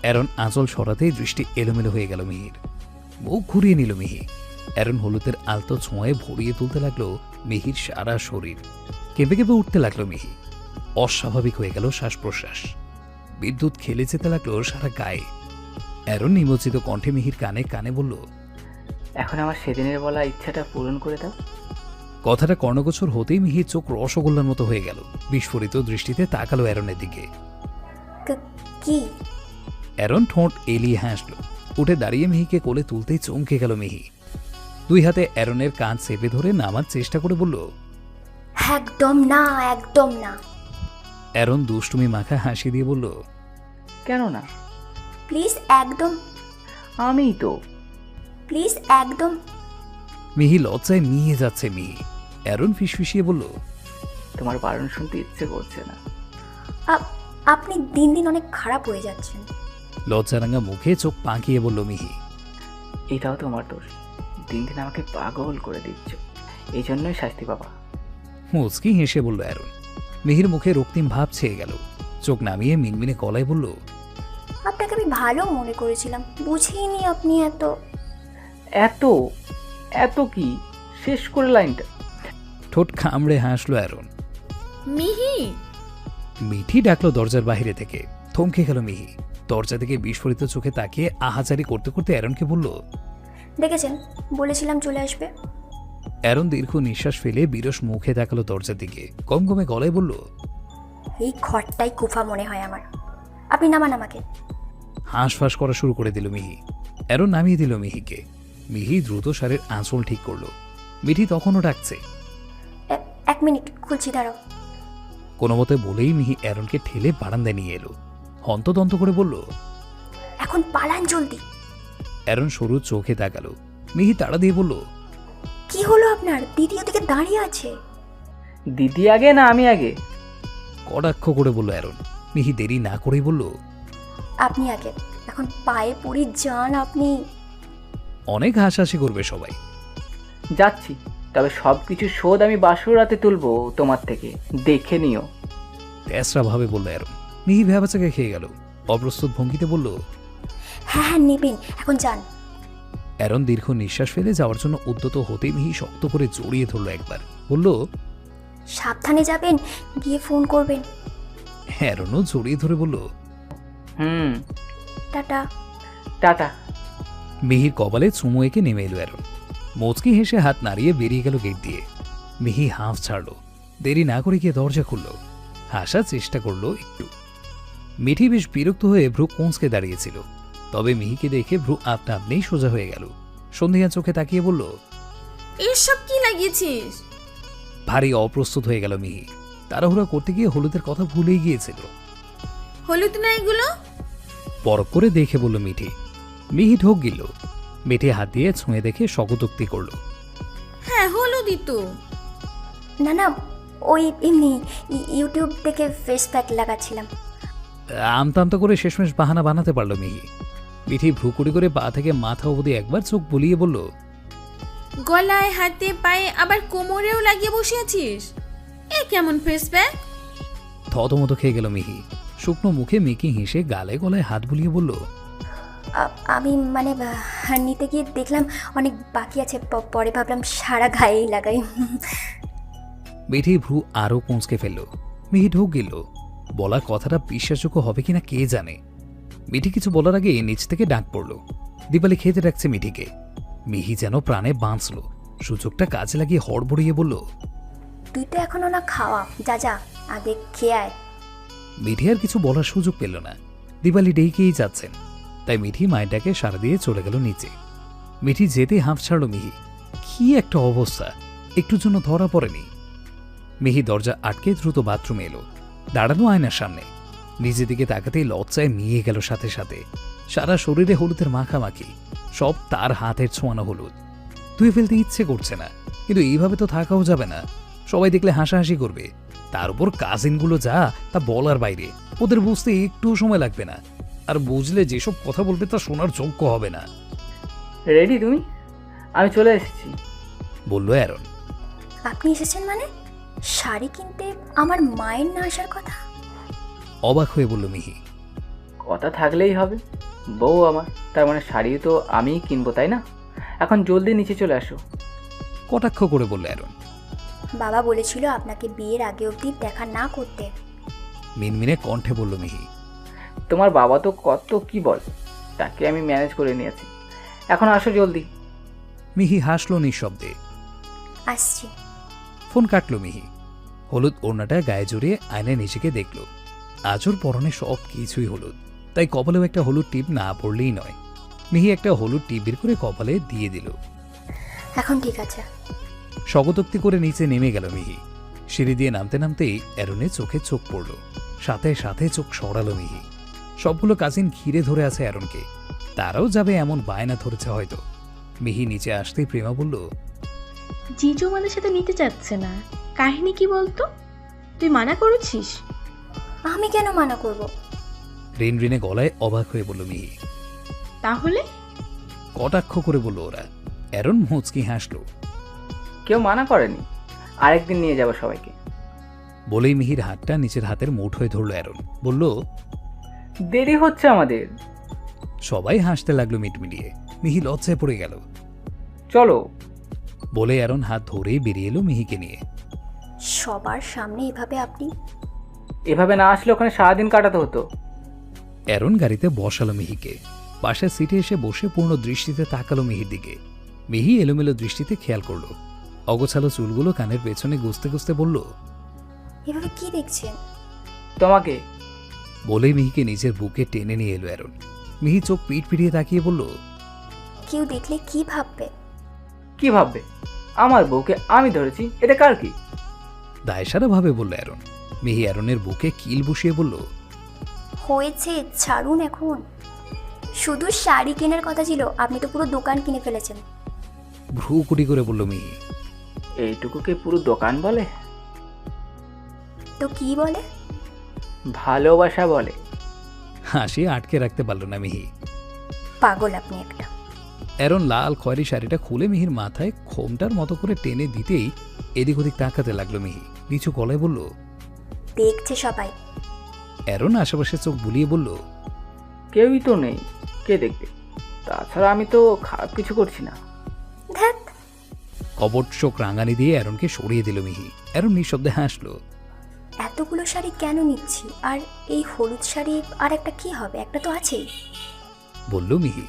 B: অ্যারন আঁচল সরাতেই দৃষ্টি এলোমেলো হয়ে গেল মিহির। মুখ ঘুরিয়ে নিল মিহি। অ্যারন হলুদের আলতো ছোঁয়ায় ভরিয়ে তুলতে লাগলো মিহির সারা শরীর। কেঁপে কেঁপে উঠতে লাগলো মিহি। অস্বাভাবিক হয়ে গেল শ্বাস প্রশ্বাস। বিদ্যুৎ খেলে যেতে লাগলো সারা গায়ে। অ্যারন নিমজ্জিত কণ্ঠে মিহির কানে কানে বলল,
C: এখন আমার সেদিনের বলা ইচ্ছাটা পূরণ করে দাও।
B: কথাটা কর্ণগোচর হতেই মিহির চোখ রসগোল্লার মতো হয়ে গেল। বিস্ফোরিত দৃষ্টিতে তাকালো অ্যারনের দিকে।
D: কি?
B: অ্যারন ঠোঁট এলিয়ে হাসল। উঠে দাঁড়িয়ে মিহিকে কোলে তুলতেই চমকে গেল মিহি। দুই হাতে অ্যারনের কাঁধ চেপে ধরে নামার চেষ্টা করে বলল,
D: একদম না, একদম না।
B: অ্যারন দুষ্টুমি মাখা হাসি দিয়ে বলল,
C: কেন না?
D: প্লিজ একদম।
C: আমিই তো।
D: প্লিজ একদম।
B: মিহি লজ্জায় নিয়ে যাচ্ছে মিহি। অ্যারন ফিসফিসিয়ে বলল,
C: তোমার বারণ শুনতে ইচ্ছে করছে না।
D: আপনি দিন দিন অনেক খারাপ হয়ে যাচ্ছেন।
B: লজ্জারাঙা মুখে চোখ পাকিয়ে বলল মিহি।
C: এটাও তোমার দোষ। দিন দিন আমাকে পাগল করে দিচ্ছ, এই জন্যই শাস্তি পাবা।
B: মুচকি হেসে বলল অ্যারন। মিহির মুখে রক্তিম ভাব ছেয়ে গেল। চোখ নামিয়ে মিনমিনে গলায় বলল,
D: আপনাকে আমি ভালো মনে করেছিলাম, বুঝিনি আপনি এত।
C: এত এত কি? শেষ করে লাইনটা।
B: ঠোঁট কামড়ে হাসলো অ্যারন।
I: মিহি!
B: মিঠি ডাকলো দরজার বাইরে থেকে। থমকে গেল মিহি। দরজা থেকে বিস্ফোরিত চোখে তাকিয়ে আহাজারি করতে করতে অ্যারনকে বলল,
D: দেখেছেন, বলেছিলাম চলে আসবে।
B: অ্যারন দীর্ঘ নিঃশ্বাস ফেলে বিরস মুখে তাকালো দরজার দিকে। কমকমে গলায় বলল,
D: এই ঘরটাই কুফা মনে হয় আমার। আপনি নামান আমাকে।
B: হাঁসফাঁস করা শুরু করে দিল মিহি। অ্যারন নামিয়ে দিল মিহিকে। মিহি দ্রুত শাড়ির আঁচল ঠিক করলো। মিঠি তখনও ডাকছে।
D: 1 মিনিট খুলছি, দাঁড়াও।
B: কোনো মতে বলেই মিহি অ্যারনকে ঠেলে বারান্দায় নিয়ে এলো। হন্তদন্ত করে বলল,
D: এখন পালান জলদি।
B: অ্যারন সরু চোখে তাকালো। মিহি তাড়া দিয়ে বলল,
D: কি হলো আপনার? দিদি ওদিকে দাঁড়িয়ে আছে।
C: দিদি আগে না আমি আগে?
B: কটাক্ষ করে বলল অ্যারন। মিহি দেরি না করেই বলল,
D: আপনি আগে। এখন পায়ে পড়ি যান আপনি।
B: অনেক হাসাহাসি করবে সবাই।
C: যাচ্ছি, তবে সব কিছু শোধ আমি বাসর রাতে তুলবো তোমার থেকে, দেখে নিও।
B: তেসরা ভাবে বলল অ্যারন। মিহি ভ্যাবাচাকে খেয়ে গেল। অপ্রস্তুত ভঙ্গিতে বলল,
D: হ্যাঁ হ্যাঁ নেবেন, এখন যান।
B: অ্যারন দীর্ঘ নিঃশ্বাস ফেলে যাওয়ার জন্য উদ্যত হতেই মিহি শক্ত করে জড়িয়ে ধরল একবার। বলল,
D: সাবধানে যাবেন, গিয়ে ফোন করবেন।
B: অ্যারনও জড়িয়ে ধরে বলল,
D: টাটা।
C: টাটা।
B: মিহির কপালে চুমু এঁকে নেমে এলো অ্যারন। মুচকি হেসে হাত নাড়িয়ে বেরিয়ে গেল গেট দিয়ে। মিহি হাঁফ ছাড়ল। দেরি না করে গিয়ে দরজা খুলল। হাসার চেষ্টা করলো একটু। মিঠি বেশ বিরক্ত হয়ে ভ্রু কোঁচকে দাঁড়িয়েছিল। তবে মিহিকে দেখে ভ্রু আপনা আপনিই সোজা হয়ে গেল। সন্ধিয়া চোখে তাকিয়ে বলল,
I: এসব কি লাগিয়েছিস?
B: ভারী অপ্রস্তুত হয়ে গেল মিহি। তাড়াহুড়া করতে গিয়ে হলুদের কথা ভুলেই গিয়েছিল।
I: হলুদ না এগুলো?
B: পরখ করে দেখে বলল মিঠি। মিহি ঢোক গিল। মিঠি হাত দিয়ে ছুঁয়ে দেখে শকটোক্তি করল।
I: হ্যাঁ হলুদই তো।
D: না না, ওই এমনি ইউটিউব থেকে ফেস প্যাক লাগাচ্ছিলাম।
B: আমতা আমতা করে শেষমেশ বাহানা বানাতে পারল মিহি। মিঠি ভ্রুকুড়ি করে পা থেকে মাথা অবধি একবার চোখ বুলিয়ে বলল,
I: গলায়, হাতে, পায়ে, আবার কোমরেও লাগিয়ে বসে আছিস। এ কেমন ফেস প্যাক?
B: থতমত খেয়ে গেল মিহি। শুকনো মুখে মেকি হেসে গালে গলায় হাত বুলিয়ে বলল,
D: আমি মানে নিতে গিয়ে দেখলাম অনেক বাকি আছে, পরে ভাবলাম সারা গায়েই লাগাই।
B: মিঠি ভ্রু আরও কুঁচকে ফেলল। মিহি ঢোক গেল। বলা কথাটা বিশ্বাসযোগ্য হবে কিনা কে জানে। মিঠি কিছু বলার আগে নিচ থেকে ডাক পড়ল। দীপালি খেতে ডাকছে মিঠিকে। মিহি যেন প্রাণে বাঁচল। সুযোগটা কাজে লাগিয়ে হড়বড়িয়ে বলল,
D: তুই তো এখনো না খাওয়া, যা যা আগে খেয়ে আয়।
B: মিঠি আর কিছু বলার সুযোগ পেল না। দীপালি ডেকেই যাচ্ছেন। তাই মিঠি মায়ের ডাকে সাড়া দিয়ে চলে গেল নিচে। মিঠি যেতে হাঁফ ছাড়ল মিহি। কি একটা অবস্থা, একটুর জন্য ধরা পড়েনি। মিহি দরজা আটকে দ্রুত বাথরুমে এলো। দাঁড়ানো আয়নার সামনে। নিজের দিকে তাকাতেই লজ্জায় মিয়ে গেল সাথে সাথে। সারা শরীরে হলুদের মাখামাখি, সব তার হাতের ছোঁয়ানো হলুদ। ধুয়ে ফেলতে ইচ্ছে করছে না, কিন্তু এইভাবে তো থাকাও যাবে না। সবাই দেখলে হাসাহাসি করবে। তার উপর কাজিনগুলো যা তা বলার বাইরে। ওদের বুঝতে একটু সময় লাগবে না, আর বুঝলে যেসব কথা বলবে তা শোনার যোগ্য হবে না।
C: রেডি তুমি? আমি চলে এসেছি,
B: বলল অ্যারন।
D: আপনি এসেছেন মানে? শাড়ি কিনতে আমার মায়ের না আসার কথা?
B: অবাক হয়ে বলল মিহি।
C: কথা থাকলেই হবে, বউ আমার, তার মানে শাড়িও তো আমিই কিনবো তাই না? এখন জলদি নিচে চলে আসো।
B: কটাক্ষ করে বলল অ্যারন।
D: বাবা বলেছিল আপনাকে বিয়ের আগে অবধি দেখা না করতে।
B: মিনমিনে কণ্ঠে বলল মিহি।
C: তোমার বাবা তো কত কি বল, তাকে আমি ম্যানেজ করে নিয়েছি। এখন আসো জলদি।
B: মিহি হাসল নিঃশব্দে।
D: আসছি।
B: ফোন কাটল মিহি। হলুদ ওড়নাটা গায়ে জড়িয়ে আয়নায় নিজেকে দেখল। আজর পরনে সব কিছুই হলুদ, তাই কপালেও একটা হলুদ টিপ না পড়লেই নয়। মিহি একটা হলুদ টিপ বের করে কপালে দিয়ে দিল।
D: এখন ঠিক আছে।
B: শকটোক্তি করে নিচে নেমে গেল মিহি। সিঁড়ি দিয়ে নামতে নামতেই অ্যারনের চোখে চোখ পড়ল। সাথে সাথে চোখ সরালো মিহি। সবগুলো কাজিন ঘিরে ধরে আছে অ্যারনকে। তারাও যাবে এমন বায়না ধরেছে হয়তো। মিহি নিচে আসতেই প্রেমা বলল,
J: জিজু আমাদের সাথে নিতে চাচ্ছে না, কাহিনী কি বলতো? তুই মানা করেছিস?
D: আমি কেন মানা করব?
B: রিন রিনে গলায় অবাক হয়ে বলল মিহি।
J: তাহলে?
B: কটাক্ষ করে বলল ওরা। অ্যারন মুচকি হাসল।
C: কেউ মানা করেনি, আরেকদিন নিয়ে যাবো সবাইকে।
B: বলেই মিহির হাতটা নিচের হাতের মুঠোয় ধরল অ্যারন। বলল,
C: দেরি হচ্ছে আমাদের।
B: সবাই হাসতে লাগলো মিটমিটিয়ে। মিহি লজ্জায় পড়ে গেল।
C: চলো
B: বলে অ্যারন হাত ধরেই বেরিয়ে এলো মিহিকে নিয়ে।
D: সবার সামনে এভাবে আপনি?
C: এভাবে না আসলে ওখানে সারাদিন কাটাতে হতো।
B: অ্যারন গাড়িতে বসালো মিহিকে। পাশের সিটে এসে বসে পূর্ণ দৃষ্টিতে তাকালো মিহির দিকে। মিহি এলোমেলো দৃষ্টিতে খেয়াল করলো। অগোছালো চুলগুলো কানের পেছনে গুছতে গুছতে বলল,
D: এভাবে কি দেখছেন?
C: তোমাকে।
B: বলে মিহিকে নিজের বুকে টেনে নিয়ে এলো অ্যারন। মিহি চোখ পিট পিটিয়ে তাকিয়ে বলল,
D: কেউ দেখলে কি ভাববে?
C: কি ভাববে? আমার বউকে আমি ধরেছি, এটা কার কি?
B: দায়সারা ভাবে বলল অ্যারন। মিহি অ্যারনের বুকে কিল বসিয়ে বলল,
D: হয়েছে, ছাড়ুন এখন। শুধু শাড়ি কেনার কথা ছিল, আপনি তো পুরো দোকান কিনে ফেলেছেন।
B: ভ্রু কুটি করে বলল মিহি।
C: এইটুকুকে পুরো দোকান বলে?
D: তো কি বলে?
C: ভালোবাসা বলে।
B: হাসি আটকে রাখতে পারল না মিহি।
D: পাগল আপনি একটা।
B: অ্যারন লাল খয়েরি শাড়িটা খুলে মিহির মাথায় খোমটার মতো করে টেনে দিতেই এদিক ওদিক তাকাতে লাগলো মিহি। নিচু গলায় বলল,
D: দেখছে সবাই।
B: অ্যারন আশেপাশে চোখ বুলিয়ে বলল,
C: কেউই তো নেই, কে দেখবে? তাছাড়া আমি তো খারাপ কিছু করছি না।
D: ধ্যাত,
B: কপট চোখ রাঙানি দিয়ে অ্যারনকে সরিয়ে দিল মিহি। অ্যারন নিঃশব্দে হাসলো।
D: এতগুলো শাড়ি কেন নিচ্ছি? আর এই হলুদ শাড়ি আর একটা কি হবে? একটা তো আছেই।
B: বলল মিহি।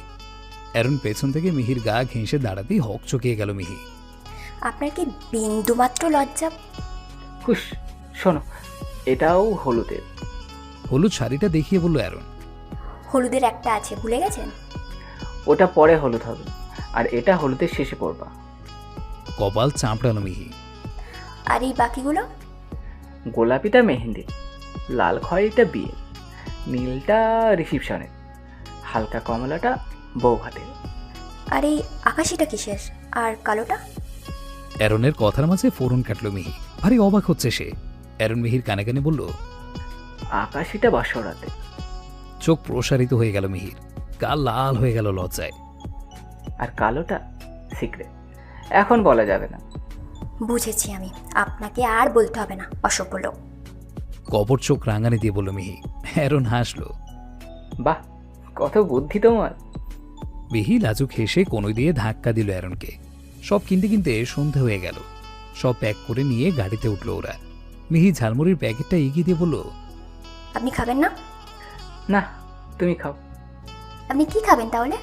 B: অ্যারন পেছন থেকে মিহির গা ঘেঁষে দাঁড়াতেই হক চকিয়ে গেল মিহি।
D: আপনার কি বিন্দুমাত্র লজ্জা?
C: হুস, শোনো, এটাও হলুদের।
B: হলুদ শাড়িটা দেখিয়ে বলল অ্যারন।
D: হলুদের একটা আছে, ভুলে গেছেন?
C: ওটা পরে হলুদ হবে, আর এটা হলুদের শেষে পড়বা।
B: কপাল চাপড়ালো মিহি।
D: আর এই বাকিগুলো?
C: গোলাপিটা মেহেন্দি, লাল খয়েরিটা বিয়ে, নীলটা রিসিপশনের, হালকা কমলাটা বউ হাতের।
D: আর এই আকাশিটা কিসের? আর কালোটা?
B: অ্যারনের কথার মাঝে ফোরন কাটলো মিহি। ভারী অবাক হচ্ছে সে। অ্যারন মিহির কানে কানে বলল,
C: আকাশিটা বাসরাতে।
B: চোখ প্রসারিত হয়ে গেল মিহির। গাল লাল হয়ে গেল লজ্জায়।
C: আর কালোটা সিক্রেট, এখন বলা যাবে না।
D: বুঝেছি আমি, আপনাকে আর বলতে হবে না, অসভ্য লোক।
B: কপট চোখ রাঙানি দিয়ে বলল মিহি। অ্যারন হাসলো।
C: বাহ, কত বুদ্ধি তোমার।
B: মিহি লাজুক হেসে কোনোই দিয়ে ধাক্কা দিল অ্যারনকে। সব কিনতে কিনতে সন্ধে হয়ে গেল। সব প্যাক করে নিয়ে গাড়িতে উঠল ওরা। মিহি ঝালমুড়ির প্যাকেটটা এগিয়ে দিয়ে বলল,
D: আপনি খাবেন না?
C: না, তুমি খাও।
D: আপনি কি খাবেন তাহলে?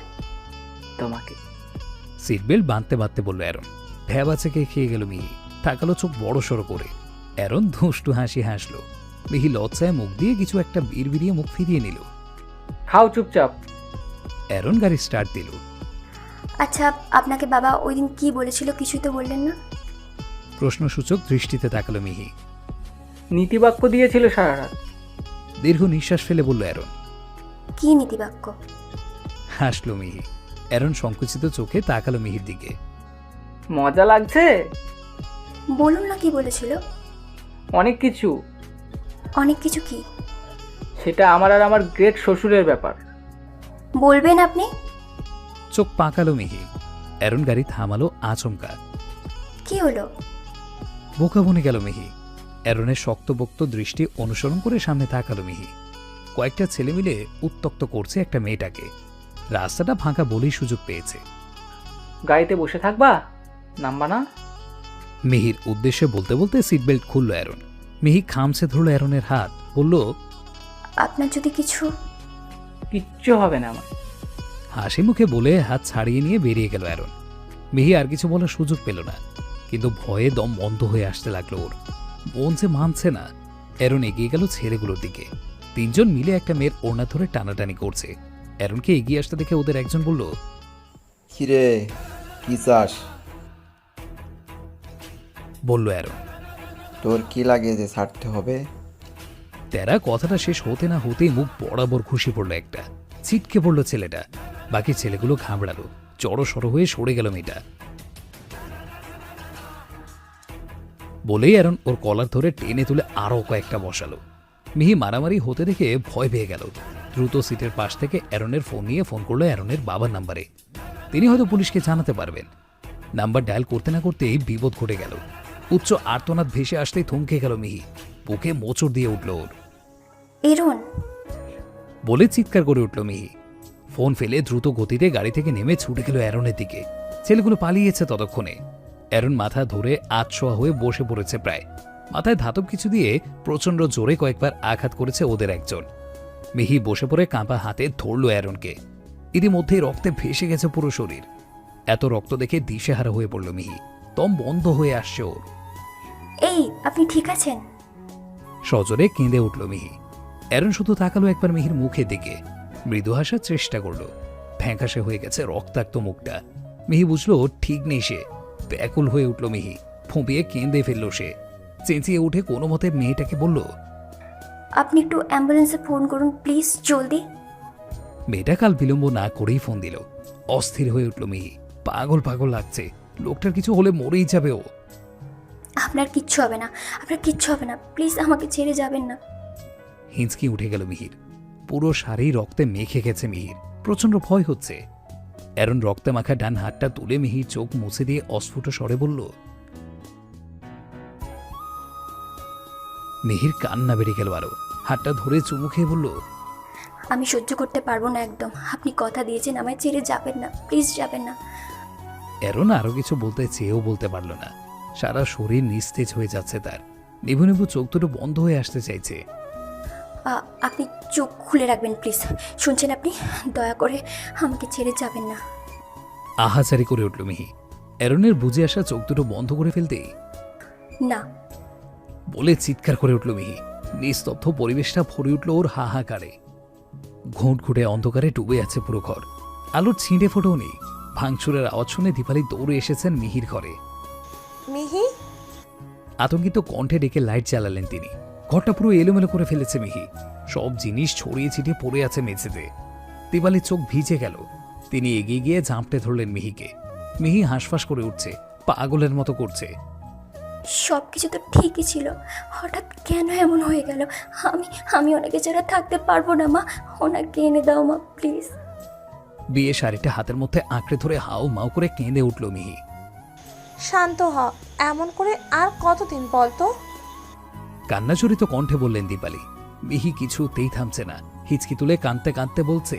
B: তোমাকে। সিট বেল্ট বাঁধতে বাঁধতে বলল অ্যারন। ভ্যাবা চেকে খেয়ে গেল মিহি। তাকালো চোখ বড় সড়ো করে। অ্যারন দুষ্টু হাসি হাসলো। মিহি লজ্জায় মুখ দিয়ে কিছু একটা বিড়বিড়িয়ে মুখ ফিরিয়ে নিল।
C: খাও চুপচাপ।
B: অ্যারন গাড়ি স্টার্ট দিল।
D: আচ্ছা, আপনাকে বাবা ওই দিন কি বলেছিল কিছুই তো বললেন না?
B: প্রশ্নসূচক দৃষ্টিতে তাকালো মিহি।
C: নীতিবাক্য দিয়েছিল সারা রাত।
B: দীর্ঘ নিঃশ্বাস ফেলে বলল অ্যারন।
D: কি নীতিবাক্য?
B: হাসলো মিহি। অ্যারন সংকুচিত চোখে তাকালো মিহির দিকে।
C: মজা লাগছে?
D: বলুন না কি বলেছিল।
C: অনেক কিছু।
D: অনেক কিছু কি?
C: সেটা আমার আর আমার গ্রেট শ্বশুরের ব্যাপার।
D: বলবেন আপনি?
B: চোখ পাকালো মিহি। অ্যারন গাড়ি থামালো আচমকা।
D: কি হলো?
B: বোকা বনে গেল মিহি। অ্যারনের শক্তপোক্ত দৃষ্টি অনুসরণ করে সামনে তাকালো মিহি। কয়েকটা ছেলে মিলে উত্তক্ত করছে একটা মেয়েটাকে। রাস্তাটা ফাঁকা বলেই সুযোগ পেয়েছে।
C: গাড়িতে বসে থাকবা, নামবা না?
B: মিহির উদ্দেশ্যে বলতে বলতে সিট বেল্ট খুলল অ্যারন। মিহি খামছে ধরল অ্যারনের হাত, বলল,
D: আপনার যদি কিছু।
C: কিচ্ছু হবে না আমার।
B: হাসি মুখে বলে হাত ছাড়িয়ে নিয়ে বেরিয়ে গেল অ্যারন। মিহি আর কিছু বলার সুযোগ পেল না, কিন্তু ভয়ে দম বন্ধ হয়ে আসতে লাগলো ওর। মন যে মানছে না। অ্যারন এগিয়ে গেল ছেলেগুলোর দিকে। তিনজন মিলে একটা মেয়ের ওড়না ধরে টানাটানি করছে। অ্যারনকে এগিয়ে আসতে দেখে ওদের একজন বলল,
K: কিরে, কি চাস?
B: বলল অ্যারন।
K: তোর কি লাগে যে ছাড়তে হবে?
B: তেরা কথাটা শেষ হতে না হতেই মুখ বরাবর খুশি পড়লো একটা। ছিটকে পড়লো ছেলেটা। বাকি ছেলেগুলো ঘাবড়ালো। জড়সড় হয়ে সরে গেল মেয়েটা। বলেই অ্যারন ওর কলার ধরে টেনে তুলে আরও কয়েকটা বসালো। মিহি মারামারি হতে দেখে ভয় পেয়ে গেল। দ্রুত সিটের পাশ থেকে অ্যারনের ফোন নিয়ে ফোন করলো অ্যারনের বাবার নাম্বারে। তিনি হয়তো পুলিশকে জানাতে পারবেন। নাম্বার ডায়াল করতে না করতেই বিপদ ঘটে গেল। উচ্চ আর্তনাদ ভেসে আসতেই থমকে গেল মিহি। বুকে মোচড় দিয়ে উঠল ওর।
D: এরন
B: বলে চিৎকার করে উঠল মিহি। ফোন ফেলে দ্রুত গতিতে গাড়ি থেকে নেমে ছুটে গেল অ্যারনের দিকে। ছেলেগুলো পালিয়েছে ততক্ষণে। অ্যারন মাথা ধরে আতশোয়া হয়ে বসে পড়েছে প্রায়। মাথায় ধাতব কিছু দিয়ে প্রচণ্ড জোরে কয়েকবার আঘাত করেছে ওদের একজন। মিহি বসে পড়ে কাঁপা হাতে ধরল অ্যারনকে। ইতিমধ্যেই রক্তে ভেসে গেছে পুরো শরীর। এত রক্ত দেখে দিশেহারা হয়ে পড়ল মিহি। দম বন্ধ হয়ে আসছে ওর।
D: এই, আপনি ঠিক আছেন?
B: সজোরে কেঁদে উঠল মিহি। অ্যারন শুধু তাকালো একবার মিহির মুখের দিকে, মৃদু হাসার চেষ্টা করলো। ফ্যাঁকাশে হয়ে গেছে রক্তাক্ত মুখটা। মিহি বুঝলো ঠিক নেই সে। ব্যাকুল হয়ে উঠল মিহি, ফুঁপিয়ে কেঁদে ফেলল সে। চেঁচিয়ে উঠে কোনো মতে মেয়েটাকে বলল,
D: আপনি একটু অ্যাম্বুলেন্সে ফোন করুন প্লিজ, জলদি।
B: মেয়েটা কাল বিলম্ব না করেই ফোন দিল। অস্থির হয়ে উঠল মিহি, পাগল পাগল লাগছে। লোকটার কিছু হলে মরেই যাবে ও।
D: আপনার কিচ্ছু হবে না, আপনার কিচ্ছু হবে না, প্লিজ আমাকে ছেড়ে যাবেন না।
B: হিঁচকি উঠে গেল মিহির। পুরো শাড়ি রক্তে মেখে গেছে মিহির। প্রচন্ড ভয় হচ্ছে। অ্যারন রক্তে মাখা ডান হাতটা তুলে মিহির চোখ মুছে দিয়ে অস্ফুট স্বরে বলল। মিহির কান্না বেরিয়ে গেল আরো। হাতটা ধরে চুমু খেয়ে বলল,
D: আমি সহ্য করতে পারবো না একদম। আপনি কথা দিয়েছেন আমায় ছেড়ে যাবেন না, প্লিজ যাবেন না।
B: অ্যারন আরো কিছু বলতে চেয়েও বলতে পারল না। সারা শরীর নিস্তেজ হয়ে যাচ্ছে তার। নিভু নিভু চোখ দুটো বন্ধ হয়ে আসতে চাইছে।
D: আপনি চোখ খুলে রাখবেন প্লিজ, শুনছেন আপনি? দয়া করে আমাকে ছেড়ে যাবেন না।
B: আহাজারি করে উঠল মিহি। অ্যারনের বুঝে আসা চোখ দুটো বন্ধ করে ফেলতেই
D: না
B: বলে চিৎকার করে উঠল মিহি। নিস্তব্ধ পরিবেশটা ভরে উঠল ওর হাহাকারে। ঘুঁট ঘুটে অন্ধকারে ডুবে আছে পুরো ঘর। আলোর ছিঁড়ে ফোটেও নেই। ভাঙচুরের আওয়াজ শুনে দীপালি দৌড়ে এসেছেন মিহির ঘরে।
F: মিহি,
B: আতঙ্কিত কণ্ঠে ডেকে লাইট জ্বালালেন তিনি। ঘরটা পুরো এলোমেলো করে ফেলেছে মিহি। সব জিনিস ছড়িয়ে ছিটিয়ে পড়ে আছে মেঝেতে। দীপালির চোখ ভিজে গেল। তিনি এগিয়ে গিয়ে ঝাঁপটে ধরলেন মিহিকে। মিহি হাঁসফাঁস করে উঠছে, পাগলের মতো করছে।
D: সব কিছু তো ঠিকই ছিল, হঠাৎ কেন এমন হয়ে গেল? আমি আমি ওনাকে ছাড়া থাকতে পারবো না মা, ওনাকে এনে দাও মা প্লিজ।
B: বিয়ে শাড়িটা হাতের মধ্যে আঁকড়ে ধরে হাউ মাউ করে কেঁদে উঠল মিহি।
F: শান্ত হ। এমন করে আর কতদিন বলতো?
B: কান্নাজড়িত কণ্ঠে বললেন দীপালি। মিহি কিছুতেই থামছে না। হিচকি তুলে কাঁদতে কাঁদতে বলছে,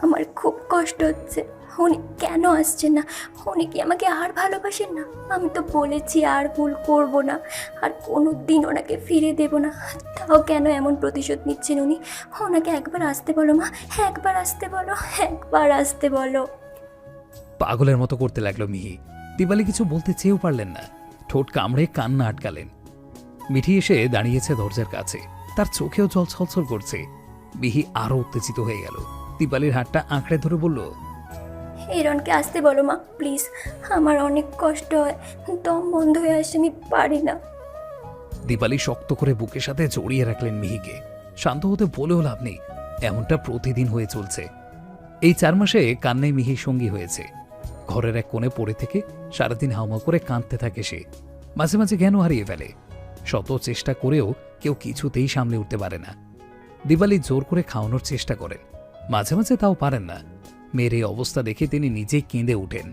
D: আমার খুব কষ্ট হচ্ছে। উনি কেন আসছেন না? উনি কি আমাকে আর ভালোবাসেন না? আমি তো বলেছি আর ভুল করব না, আর কোনো দিন ওনাকে ফিরে দেব না। তাও কেন এমন প্রতিশোধ নিচ্ছেন উনি? ওনাকে একবার আসতে বলো মা, একবার আসতে বলো, একবার আসতে বলো।
B: পাগলের মতো করতে লাগলো মিহি। দীপালি কিছু বলতে চেয়েও পারলেন না। ঠোঁট কামড়ে কান্না আটকালেন। মিঠি এসে দাঁড়িয়েছে দরজার কাছে। তার চোখেও জল ছলছল করছে। মিহি আরো উত্তেজিত হয়ে গেল। দীপালির হাতটা আঁকড়ে ধরে বলল,
D: হিরণকে আসতে বলো মা প্লিজ, আমার অনেক কষ্ট হয়, দম বন্ধ হয়ে আসে, আমি পারি না।
B: দীপালি শক্ত করে বুকের সাথে জড়িয়ে রাখলেন মিহিকে। শান্ত হতে বলেও লাভ নেই, এমনটা প্রতিদিন হয়ে চলছে। এই 4 মাসে কান্নায় মিহি সঙ্গী হয়েছে। ঘরের এক কোণে পড়ে থেকে সারাদিন হাউমাউ করে কাঁদতে থাকে সে। মাঝে মাঝে জ্ঞানও হারিয়ে ফেলে। শত চেষ্টা করেও কেউ কিছুতেই সামলে উঠতে পারে না। দীপালি জোর করে খাওয়ানোর চেষ্টা করেন, মাঝে মাঝে তাও পারেন না। মেয়ের এই অবস্থা দেখে তিনি নিজেই কেঁদে উঠেন।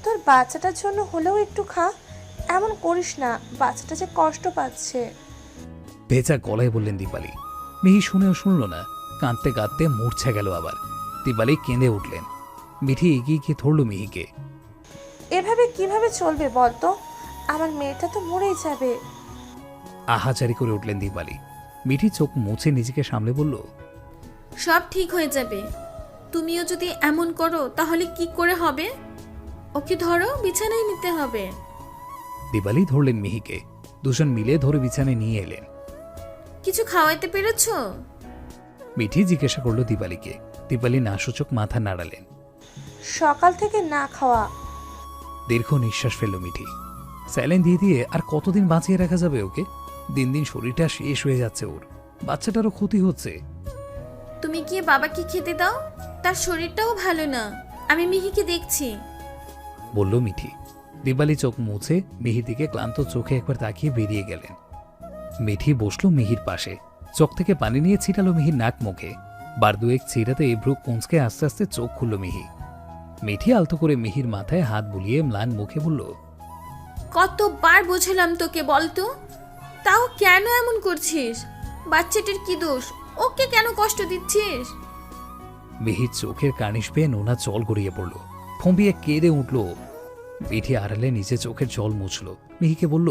F: তোর বাচ্চাটার জন্য হলেও একটু খা, এমন করিস না, বাচ্চাটা যে কষ্ট পাচ্ছে।
B: ভেজা গলায় বললেন দীপালি। মিহি শুনেও শুনল না। কাঁদতে কাঁদতে মূর্ছা গেল আবার। দীপালি কেঁদে উঠলেন। মিঠি এগিয়ে গিয়ে ধরল মিহিকে।
F: এভাবে কিভাবে চলবে বলতো? আমার মেয়েটা তো মরেই যাবে।
B: আহাজারি করে উঠলেন দীপালি। মিঠি চোখ মুছে নিজেকে সামলে বলল,
I: সব ঠিক হয়ে যাবে। তুমিও যদি এমন করো তাহলে কি করে হবে? ওকে ধরো, বিছানায় নিতে হবে।
B: দীপালি ধরলেন মিহিকে। দুজন মিলে ধরে বিছানায় নিয়ে এলেন।
I: কিছু খাওয়াইতে পেরেছো?
B: মিঠি জিজ্ঞাসা করলো দীপালিকে। দীপালি নাসূচক মাথা নাড়ালেন।
F: সকাল থেকে না খাওয়া।
B: দীর্ঘ নিঃশ্বাস ফেলল মিঠি। স্যালাইন দিয়ে দিয়ে আর কতদিন বাঁচিয়ে রাখা যাবে ওকে? দিন দিন শরীরটা শেষ হয়ে যাচ্ছে ওর। বাচ্চাটারও ক্ষতি হচ্ছে।
I: তুমি গিয়ে বাবাকে খেতে দাও, তার শরীরটাও ভালো না। আমি মিহিকে দেখছি,
B: বলল মিঠি। দীপালি চোখ মুছে মিহির দিকে ক্লান্ত চোখে একবার তাকিয়ে বেরিয়ে গেলেন। মিঠি বসলো মিহির পাশে। চোখ থেকে পানি নিয়ে ছিটালো মিহির নাক মুখে। বার দুয়েক ছিটাতে ভ্রু কুঁচকে আস্তে আস্তে চোখ খুলল মিহি। মিঠি আলতো করে মিহির মাথায় হাত বুলিয়ে ম্লান মুখে বলল,
I: কতবার বোঝালাম তোকে, বলতো? তাও কেন এমন করছিস? বাচ্চাটার কি দোষ? ওকে কেন কষ্ট দিচ্ছিস?
B: মিহির চোখের কার্নিশ পেয়ে নোনা জল গড়িয়ে পড়ল। ফম্বিয়ে কেঁদে উঠল। মিঠি আড়ালে নিজে চোখের জল মুছল। মিহিকে বলল,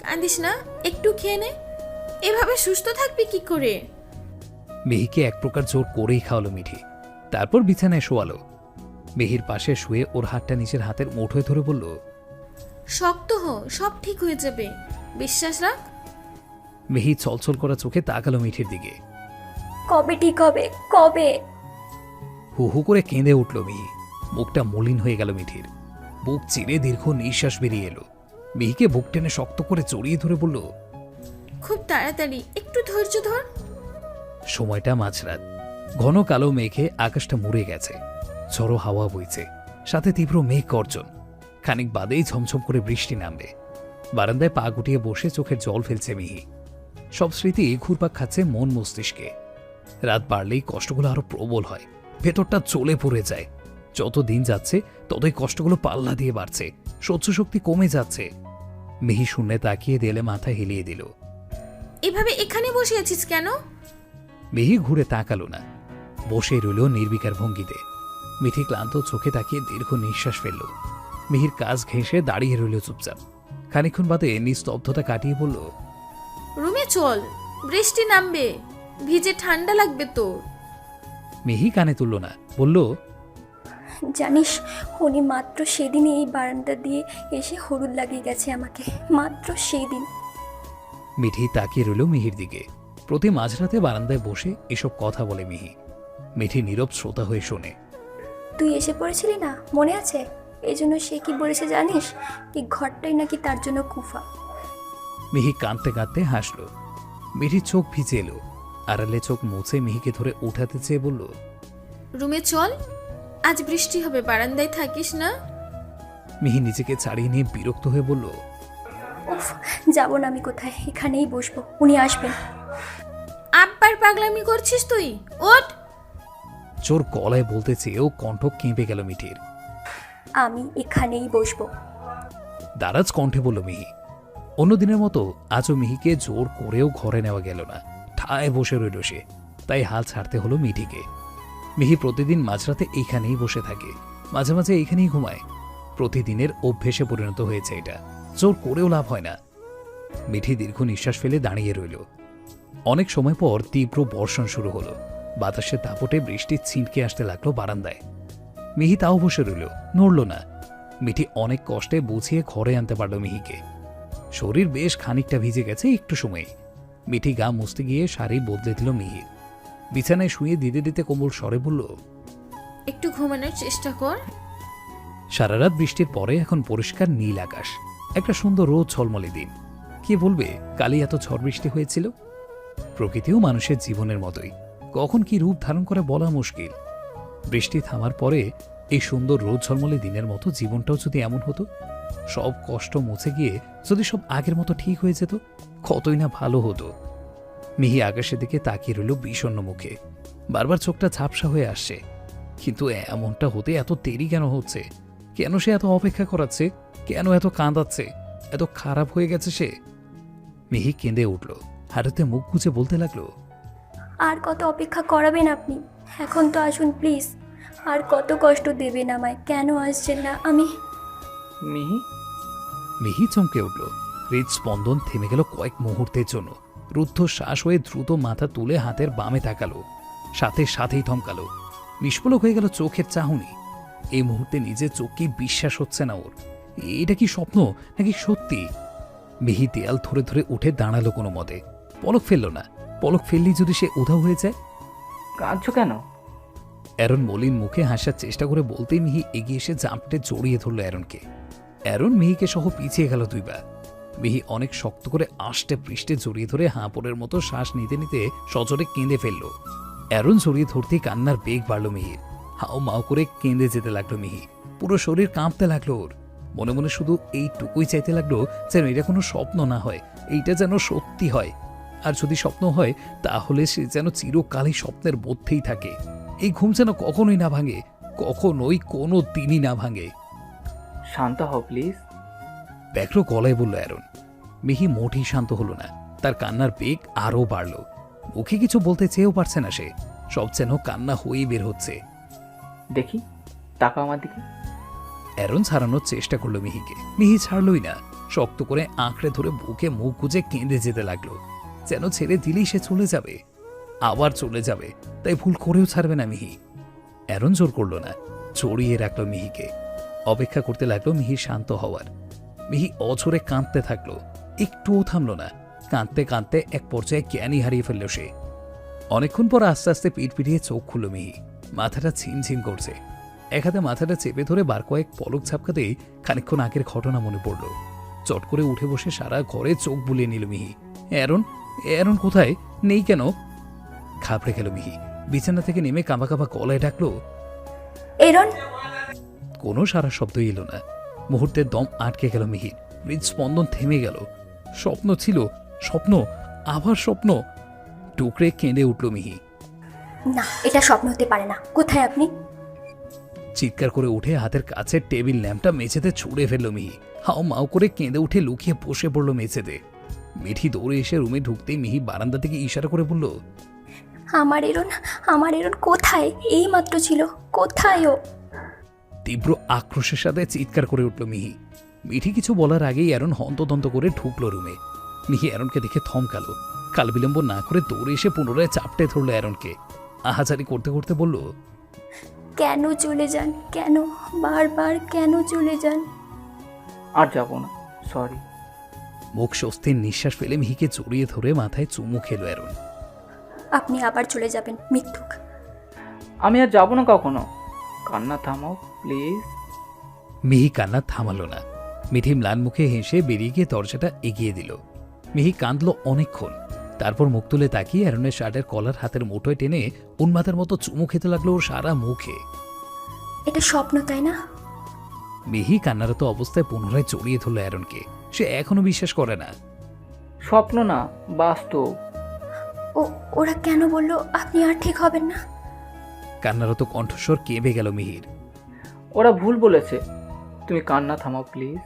I: কাঁদিস না, একটু খেয়ে নে। এভাবে সুস্থ থাকবি কি করে?
B: মিহিকে এক প্রকার জোর করেই খাওয়ালো মিঠি। তারপর বিছানায় শোয়ালো। মিহির পাশে শুয়ে ওর হাতটা নিজের হাতের মুঠোয় ধরে বলল,
I: শক্ত হো, সব ঠিক হয়ে যাবে, বিশ্বাস রাখ।
B: মিহি চলচল করা চোখে তাকালো মিঠির দিকে।
D: কবে ঠিক হবে, কবে?
B: হু হু করে কেঁদে উঠল মিহি। মুখটা মলিন হয়ে গেল মিঠির। বুক চিরে দীর্ঘ নিঃশ্বাস বেরিয়ে এলো। মিহিকে বুক টেনে শক্ত করে জড়িয়ে ধরে বলল,
I: খুব তাড়াতাড়ি, একটু ধৈর্য ধর।
B: সময়টা মাঝরাত। ঘন কালো মেঘে আকাশটা মুড়ে গেছে। ঝড়ো হাওয়া বইছে, সাথে তীব্র মেঘ গর্জন। খানিক বাদেই ঝমঝম করে বৃষ্টি নামবে। বারান্দায় পা গুটিয়ে বসে চোখের জল ফেলছে মিহি। সব স্মৃতি ঘুরপাক খাচ্ছে মন মস্তিষ্কে। রাত বাড়লেই কষ্টগুলো আরো প্রবল হয়, ভেতরটা চলে পড়ে যায়। যত দিন যাচ্ছে ততই কষ্টগুলো পাল্লা দিয়ে বাড়ছে, সহ্য শক্তি কমে যাচ্ছে। মিহি শূন্যে তাকিয়ে দেলে মাথা হেলিয়ে দিল।
I: এভাবে এখানে বসে আছিস কেন?
B: মিহি ঘুরে তাকালো না, বসে রইল নির্বিকার ভঙ্গিতে। মিঠি ক্লান্ত চোখে তাকিয়ে দীর্ঘ নিঃশ্বাস ফেলল। মিহির কাজ ঘেঁষে দাঁড়িয়ে রইল চুপচাপ। খানিকক্ষণ বাদে নিস্তব্ধতা কাটিয়ে বলল,
I: রুমে চল, বৃষ্টি নামবে, ভিজে ঠান্ডা লাগবে তো।
B: মিহি কানে তুলল না, বলল,
D: জানিস, উনি মাত্র সেদিনই এই বারান্দা দিয়ে এসে হলুদ লাগিয়ে গেছে আমাকে, মাত্র সেদিন।
B: মিঠি তাকিয়ে রইল মিহির দিকে। প্রতি মাঝরাতে বারান্দায় বসে এসব কথা বলে মিহি। মিঠি নীরব শ্রোতা হয়ে শোনে।
D: তুই এসে পড়েছিলি না, মনে আছে? এই জন্য সে কি বলেছে জানিস? এই ঘরটাই নাকি তার জন্য কুফা।
B: মিহি কাঁদতে কাঁদতে হাসল। মিঠির চোখ ভিজে এলো। আড়ালে চোখ মুছে মিহিকে ধরে উঠাতে চেয়ে বলল,
I: রুমে চল, আজ বৃষ্টি হবে, বারান্দায় থাকিস না।
B: মিহি নিজেকে ছাড়িয়ে নিয়ে বিরক্ত হয়ে বলল,
D: উফ, যাবো না আমি কোথায়, এখানেই বসবো, উনি আসবেন।
I: আব্বার পাগলামি করছিস তুই, ওঠ।
B: চোর গলায় বলতে চেয়েও কণ্ঠ কেঁপে গেল মিঠির।
D: আমি এখানেই বসবো।
B: দারাজ কণ্ঠে বলল মিহি। অন্যদিনের মতো আজও মিহিকে জোর করেও ঘরে নেওয়া গেল না। ঠায় বসে রইল সে। তাই হাল ছাড়তে হলো মিঠিকে। মিহি প্রতিদিন মাঝরাতে এইখানেই বসে থাকে, মাঝে মাঝে এইখানেই ঘুমায়। প্রতিদিনের অভ্যেসে পরিণত হয়েছে এটা, জোর করেও লাভ হয় না। মিঠি দীর্ঘ নিঃশ্বাস ফেলে দাঁড়িয়ে রইল। অনেক সময় পর তীব্র বর্ষণ শুরু হলো। বাতাসের দাপটে বৃষ্টির ছিটকে আসতে লাগলো বারান্দায়। মিহি তাও বসে রইল, নড়ল না। মিঠি অনেক কষ্টে বুঝিয়ে ঘরে আনতে পারল মিহিকে। শরীর বেশ খানিকটা ভিজে গেছে একটু সময়ে। মিঠি গা মুছতে গিয়ে শাড়ি বদলে দিল মিহির। বিছানায় শুয়ে দিতে দিতে কোমল স্বরে বলল,
I: একটু ঘুমানোর চেষ্টা কর।
B: সারা রাত বৃষ্টির পরে এখন পরিষ্কার নীল আকাশ, একটা সুন্দর রোদ ঝলমলে দিন। কে বলবে কালই এত ঝড় বৃষ্টি হয়েছিল? প্রকৃতিও মানুষের জীবনের মতোই, কখন কি রূপ ধারণ করে বলা মুশকিল। বৃষ্টি থামার পরে এই সুন্দর রোদ ঝলমলে দিনের মতো জীবনটাও যদি এমন হতো, সব কষ্ট মুছে গিয়ে যদি সব আগের মতো ঠিক হয়ে যেত, কতই না ভালো হতো। মিহি আকাশের দিকে তাকিয়ে রইল বিষণ্ণ মুখে। বারবার চোখটা ঝাপসা হয়ে আসছে। কিন্তু এমনটা হতে এত দেরি কেন হচ্ছে? কেন সে এত অপেক্ষা করাচ্ছে? কেন এত কাঁদাচ্ছে? এত খারাপ হয়ে গেছে সে? মিহি কেঁদে উঠল, হাঁটুতে মুখ গুজে বলতে লাগলো,
D: আর কত অপেক্ষা করাবেন আপনি? এখন তো আসুন প্লিজ। আর কত কষ্ট দেবেন আমায়? কেন আসছেন না? আমি
C: মিহি,
B: মিহি চমকে উঠল। হৃদস্পন্দন থেমে গেল কয়েক মুহূর্তের জন্য। রুদ্ধ শ্বাস হয়ে দ্রুত মাথা তুলে হাতের বামে তাকালো, সাথে সাথেই থমকালো। নিষ্পলক হয়ে গেল চোখের চাহনি। এই মুহূর্তে নিজের চোখকেই বিশ্বাস হচ্ছে না ওর। এটা কি স্বপ্ন নাকি সত্যি? মিহি দেয়াল ধরে ধরে উঠে দাঁড়ালো কোনো মতে। পলক ফেলল না। পলক ফেললেই যদি সে উধাও হয়ে যায়।
C: কাঁদছো কেন?
B: অ্যারন মলিন মুখে হাসার চেষ্টা করে বলতেই মিহি এগিয়ে এসে জাম্পটে জড়িয়ে ধরল অ্যারনকে। অ্যারন মিহিকে সহ পিছিয়ে গেল দুইবার। মিহি অনেক শক্ত করে আষ্টে পৃষ্ঠে জড়িয়ে ধরে হাঁপড়ের মতো শ্বাস নিতে নিতে সজোরে কেঁদে ফেলল। অ্যারন জড়িয়ে ধরতেই কান্নার বেগ বাড়ল মিহির। হাও মাও করে কেঁদে যেতে লাগলো মিহি। পুরো শরীর কাঁপতে লাগলো ওর। মনে মনে শুধু এইটুকুই চাইতে লাগলো যেন এটা কোনো স্বপ্ন না হয়, এইটা যেন সত্যি হয়। আর যদি স্বপ্ন হয় তাহলে সে যেন চিরকালই স্বপ্নের মধ্যেই থাকে। এই ঘুম যেন কখনোই না ভাঙে, কখনোই কোনো দিনই না ভাঙে।
C: শান্ত হও প্লিজ।
B: ব্যাঘ্র গলায় বলল অ্যারন। মিহি মোটেই শান্ত হলো না। তার কান্নার বেগ আরও বাড়ল। মুখে কিছু বলতে চেয়েও পারছে না সে। সব যেন কান্না হয়েই বের হচ্ছে।
C: দেখি, তাকাও আমার দিকে।
B: অ্যারন ছাড়ানোর চেষ্টা করলো মিহিকে। মিহি ছাড়লই না। শক্ত করে আঁকড়ে ধরে বুকে মুখ গুজে কেঁদে যেতে লাগলো, যেন ছেড়ে দিলেই সে চলে যাবে, আবার চলে যাবে। তাই ভুল করেও ছাড়বে না মিহি। অ্যারন জোর করলো না, জড়িয়ে রাখলো মিহিকে। অপেক্ষা করতে লাগলো মিহি শান্ত হওয়ার। মিহি অঝরে কাঁদতে থাকলো, একটুও থামল না। কাঁদতে কাঁদতে এক পর্যায়ে জ্ঞানই হারিয়ে ফেলল সে। অনেকক্ষণ পর আস্তে আস্তে পিঠ পিটিয়ে চোখ খুলল মিহি। মাথাটা ছিমছিম করছে। এক হাতে মাথাটা চেপে ধরে বার কয়েক পলক ঝাপকাতেই খানিকক্ষণ আগের ঘটনা মনে পড়ল। চট করে উঠে বসে সারা ঘরে চোখ বুলিয়ে নিল মিহি। অ্যারন কোথায়? নেই কেন? ঘাবড়ে গেল মিহি। বিছানা থেকে নেমে কাঁপা কাঁপা গলায় ডাকলো,
D: এরন।
B: কোনো সারা শব্দ এলো না। মুহূর্তে দম আটকে গেল মিহির। হৃদস্পন্দন থেমে গেল। স্বপ্ন ছিল, স্বপ্ন, আবার স্বপ্ন। টুকরে কেঁদে উঠল মিহি।
D: না, এটা স্বপ্ন হতে পারে না। কোথায় আপনি?
B: চিৎকার করে উঠে হাতের কাছের টেবিল ল্যাম্পটা মেঝেতে ছুঁড়ে ফেলল মিহি। হাও মাও করে কেঁদে উঠে লুকিয়ে বসে পড়ল মেঝেতে। মিঠি দৌড়ে এসে রুমে ঢুকতেই মিহি বারান্দা থেকে ইশারা করে বলল,
D: আমার এরন কোথায়? এই মাত্র ছিল, কোথায় ও?
B: তীব্র আক্রোশের সাথে চিৎকার করে উঠল মিহি। মিঠি কিছু বলার আগেই অ্যারন হন্তদন্ত করে ঢুকলো রুমে। মিহি অ্যারনকে দেখে থমকালো। কাল বিলম্ব না করে দৌড়ে এসে পুনরায় চাপটে ধরল অ্যারনকে। আহাজারি করতে করতে বলল,
D: কেন চলে যান? কেন বারবার কেন চলে যান?
C: আর যাব না, সরি।
B: মুখ স্বস্তির নিঃশ্বাস ফেলে মিহিকে জড়িয়ে ধরে মাথায় চুমু খেল অ্যারন।
D: আপনি আবার চলে যাবেন, মিথ্যুক।
C: আমি আর যাব না কখনো। কান্না থামাও প্লিজ।
B: মিহি কান্না থামালো না। মিঠি ম্লান মুখে হেসে বেরিয়ে গিয়ে দরজাটা এগিয়ে দিল। মিহি কাঁদল অনেকক্ষণ। তারপর মুখ তুলে তাকিয়ে অ্যারনের শার্টের কলার হাতের মুঠোয় টেনে উন্মাদের মতো চুমু খেতে লাগলো ওর সারা মুখে।
D: এটা স্বপ্ন, তাই না?
B: মিহি কান্নারত অবস্থায় পুনরায় জড়িয়ে ধরল অ্যারনকে। সে এখনো বিশ্বাস করে না।
C: স্বপ্ন না, বাস্তব।
D: ওরা কেন বলল আপনি আর ঠিক হবেন না?
B: কান্নারত কণ্ঠস্বর কেঁপে গেল মিহির।
C: ওরা ভুল বলেছে, তুমি কান্না থামাও প্লিজ।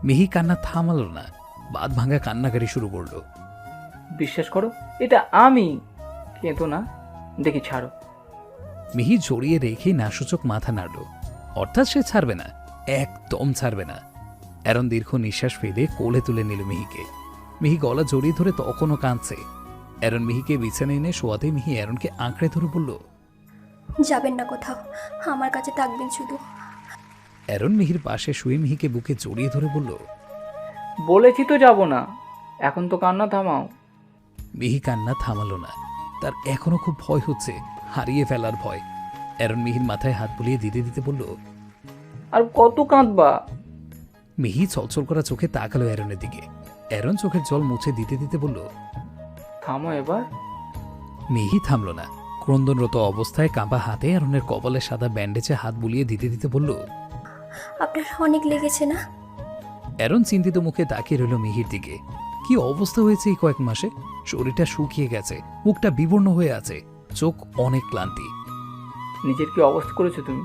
B: মিহি কান্না থামালো না, বাঁধ ভাঙা কান্নাকারি শুরু করলো।
C: বিশ্বাস করো, এটা আমি। কিন্তু না, দেখি ছাড়ো।
B: মিহি জড়িয়ে রেখেই নাসূচক মাথা নাড়ল। অর্থাৎ সে ছাড়বে না, একদম ছাড়বে না। অ্যারন দীর্ঘ নিঃশ্বাস ফেলে কোলে তুলে নিল মিহিকে। মিহি গলা জড়িয়ে ধরে তখনও কাঁদছে। অ্যারন মিহিকে বিছানায় এনে শোয়াতে মিহি অ্যারনকে আঁকড়ে ধরে বলল,
D: যাবেন না কোথাও, আমার কাছে থাকবেন শুধু।
B: অ্যারন মিহির পাশে শুয়ে মিহিকে বুকে জড়িয়ে ধরে বলল,
C: বলেছি তো যাব না, এখন তো কান্না থামাও।
B: মিহি কান্না থামালো না। তার এখনো খুব ভয় হচ্ছে, হারিয়ে ফেলার ভয়। অ্যারন মিহির মাথায় হাত বুলিয়ে দিতে দিতে বলল,
C: আর কত কাঁদবা?
B: মিহি ছলছল করা চোখে তাকালো অ্যারনের দিকে। অ্যারন চোখের জল মুছে দিতে দিতে বলল,
C: থামো এবার।
B: মিহি থামল না। ক্রন্দনরত অবস্থায় কাঁপা হাতে অ্যারনের কপালে সাদা ব্যান্ডেজে হাত বুলিয়ে দিতে দিতে বলল,
D: আপনার অনেক লেগেছে না?
B: অ্যারন চিন্তিত মুখে তাকিয়ে রইল মিহির দিকে। কি অবস্থা হয়েছে এই কয়েক মাসে! শরীরটা শুকিয়ে গেছে, মুখটা বিবর্ণ হয়ে আছে, চোখ অনেক ক্লান্তি।
C: নিজের কি অবস্থা করেছো তুমি?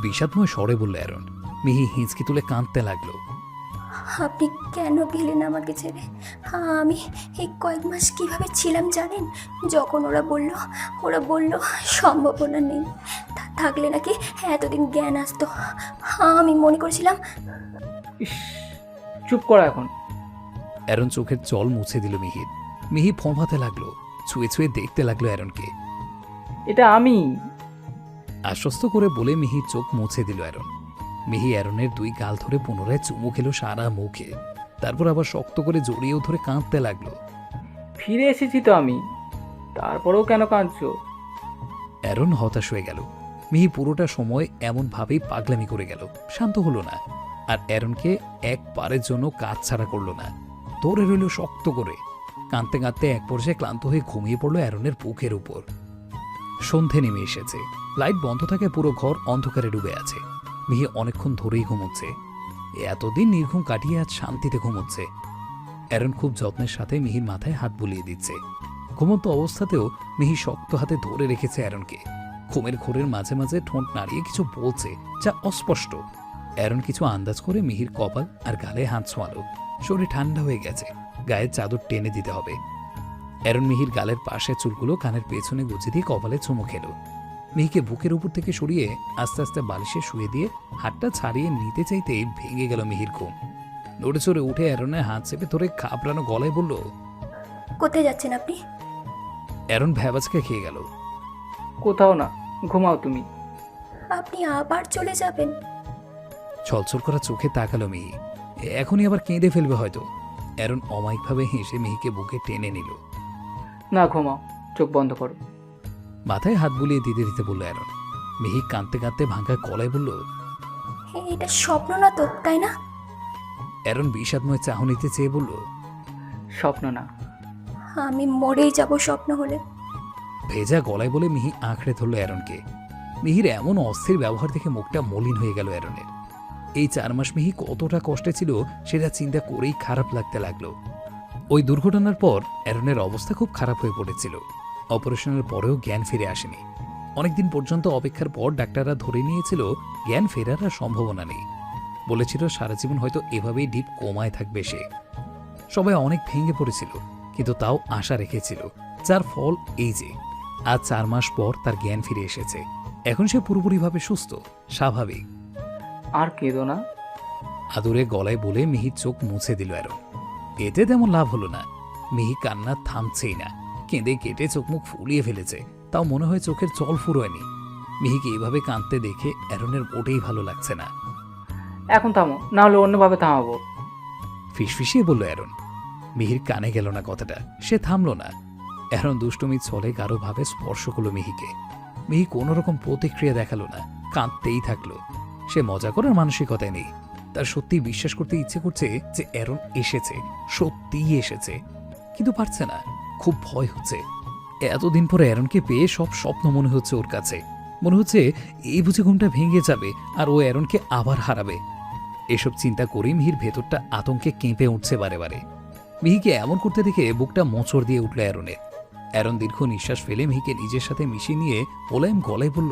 B: বিষাদময় স্বরে বলল অ্যারন। মিহি হিঁচকি তুলে কাঁদতে লাগলো।
D: আপনি কেন গেলেন আমাকে ছেড়ে? আমি এই কয়েক মাস কিভাবে ছিলাম জানেন? যখন ওরা বলল সম্ভাবনা নেই, থাকলে নাকি এতদিন জ্ঞান আসতো। আমি মনে করেছিলাম।
C: ইস, চুপ করো এখন।
B: অ্যারন চোখের জল মুছে দিল মিহির। মিহি ফোঁপাতে লাগলো, ছুঁয়ে ছুঁয়ে দেখতে লাগলো অ্যারনকে।
C: এটা আমি।
B: আশ্বস্ত করে বলে মিহির চোখ মুছে দিল অ্যারন। মিহি অ্যারনের দুই গাল ধরে পুনরায় চুমু খেলো সারা মুখে। তারপর আবার শক্ত করে জড়িয়েও ধরে কাঁদতে লাগলো।
C: ফিরে এসেছি তো আমি, তারপরেও কেন কাঁদছো?
B: অ্যারন হতাশ হয়ে গেল। মিহি পুরোটা সময় এমনভাবেই পাগলামি করে গেল, শান্ত হলো না। আর অ্যারনকে একবারের জন্য কাজ ছাড়া করলো না, ধরে রইল শক্ত করে। কাঁদতে কাঁদতে এক পর্যায়ে ক্লান্ত হয়ে ঘুমিয়ে পড়লো অ্যারনের বুকের উপর। সন্ধে নেমে এসেছে। লাইট বন্ধ থাকে, পুরো ঘর অন্ধকারে ডুবে আছে। মিহি অনেকক্ষণ ধরেই ঘুমোচ্ছে। এতদিন নির্ঘুম কাটিয়ে আজ শান্তিতে ঘুমোচ্ছে। অ্যারন খুব যত্নের সাথে মিহির মাথায় হাত বুলিয়ে দিচ্ছে। ঘুমন্ত অবস্থাতেও মিহি শক্ত হাতে ধরে রেখেছে অ্যারনকে। ঘুমের ঘোরের মাঝে মাঝে ঠোঁট নাড়িয়ে কিছু বলছে, যা অস্পষ্ট। অ্যারন কিছু আন্দাজ করে মিহির কপাল আর গালে হাত ছোঁয়ালো। শরীর ঠান্ডা হয়ে গেছে, গায়ের চাদর টেনে দিতে হবে। অ্যারন মিহির গালের পাশে চুলগুলো কানের পেছনে গুছিয়ে দিয়ে কপালে চুমু খেল। মিহিকে বুকের উপর থেকে সরিয়ে আস্তে আস্তে বালিশে শুয়ে দিয়ে হাতটা ছাড়িয়ে নিতে চাইতেই ভেঙে গেল মিহির ঘুম। নড়ে চড়ে উঠে অ্যারনের হাত চেপে ধরে খাবড়ানো গলায় বলল,
D: কোথায় যাচ্ছেন আপনি?
B: অ্যারন ভ্যাবাচকে খেয়ে গেল।
C: কোথাও না, ঘুমাও তুমি।
D: আপনি আবার চলে যাবেন?
B: ছলছল করা চোখে তাকালো মিহি। এখনই আবার কেঁদে ফেলবে হয়তো। অ্যারন অমায়িকভাবে হেসে মিহিকে বুকে টেনে নিল।
C: না, ঘুমাও, চোখ বন্ধ করো।
B: মাথায় হাত বুলিয়ে দিতে দিতে বলল অ্যারন। মিহি কাঁদতে কাঁদতে ভাঙা গলায় বলল,
D: এটা স্বপ্ন না তো, তাই না?
B: অ্যারন বিষাদময় চাহনিতে চেয়ে বলল,
C: স্বপ্ন না।
D: আমি মরেই যাব স্বপ্ন হলে।
B: ভেজা গলায় বলে মিহি আঁকড়ে ধরল অ্যারনকে। মিহির এমন অস্থির ব্যবহার দেখে মুখটা মলিন হয়ে গেল অ্যারনের। এই 4 মাস মিহি কতটা কষ্টে ছিল সেটা চিন্তা করেই খারাপ লাগতে লাগলো। ওই দুর্ঘটনার পর অ্যারনের অবস্থা খুব খারাপ হয়ে পড়েছিল। অপারেশনের পরেও জ্ঞান ফিরে আসেনি। অনেকদিন পর্যন্ত অপেক্ষার পর ডাক্তাররা ধরে নিয়েছিল জ্ঞান ফেরার আর সম্ভাবনা নেই। বলেছিল সারা জীবন হয়তো এভাবেই ডিপ কোমায় থাকবে সে। সবাই অনেক ভেঙে পড়েছিল, কিন্তু তাও আশা রেখেছিল, যার ফল এই যে আজ 4 মাস পর তার জ্ঞান ফিরে এসেছে। এখন সে পুরোপুরিভাবে সুস্থ, স্বাভাবিক।
C: আর কেঁদো না।
B: আদুরে গলায় বলে মিহির চোখ মুছে দিল অ্যারন। এতে তেমন লাভ হলো না। মিহি কান্না থামছেই না, কেঁদে কেটে চোখ মুখ ফুলিয়ে ফেলেছে, তাও মনে হয় চোখের জল ফুরোয়নি। মিহিকে এভাবে কাঁদতে দেখে অ্যারনের মোটেই ভালো লাগছে না।
C: এখন থামো, না হলে অন্যভাবে থামাবো।
B: ফিসফিসিয়ে বলল অ্যারন। মিহির কানে গেল না কথাটা, সে থামল না। অ্যারন দুষ্টুমির ছলে গাঢ়ভাবে স্পর্শ করল মিহিকে। মিহি কোনো রকম প্রতিক্রিয়া দেখালো না, কাঁদতেই থাকলো। সে মজা করার মানসিকতায় নেই। তার সত্যি বিশ্বাস করতে ইচ্ছে করছে যে অ্যারন এসেছে, সত্যিই এসেছে, কিন্তু পারছে না। খুব ভয় হচ্ছে। এতদিন পরে অ্যারনকে পেয়ে সব স্বপ্ন মনে হচ্ছে ওর কাছে। মনে হচ্ছে এই বুঝি ঘুমটা ভেঙে যাবে আর ও অ্যারনকে আবার হারাবে। এসব চিন্তা করে মিহির ভেতরটা আতঙ্কে কেঁপে উঠছে বারে বারে। মিহিকে এমন করতে দেখে বুকটা মোচড় দিয়ে উঠল অ্যারনের। অ্যারন দীর্ঘ নিঃশ্বাস ফেলে মিহিকে নিজের সাথে মিশিয়ে নিয়ে মোলায়েম গলায় বলল,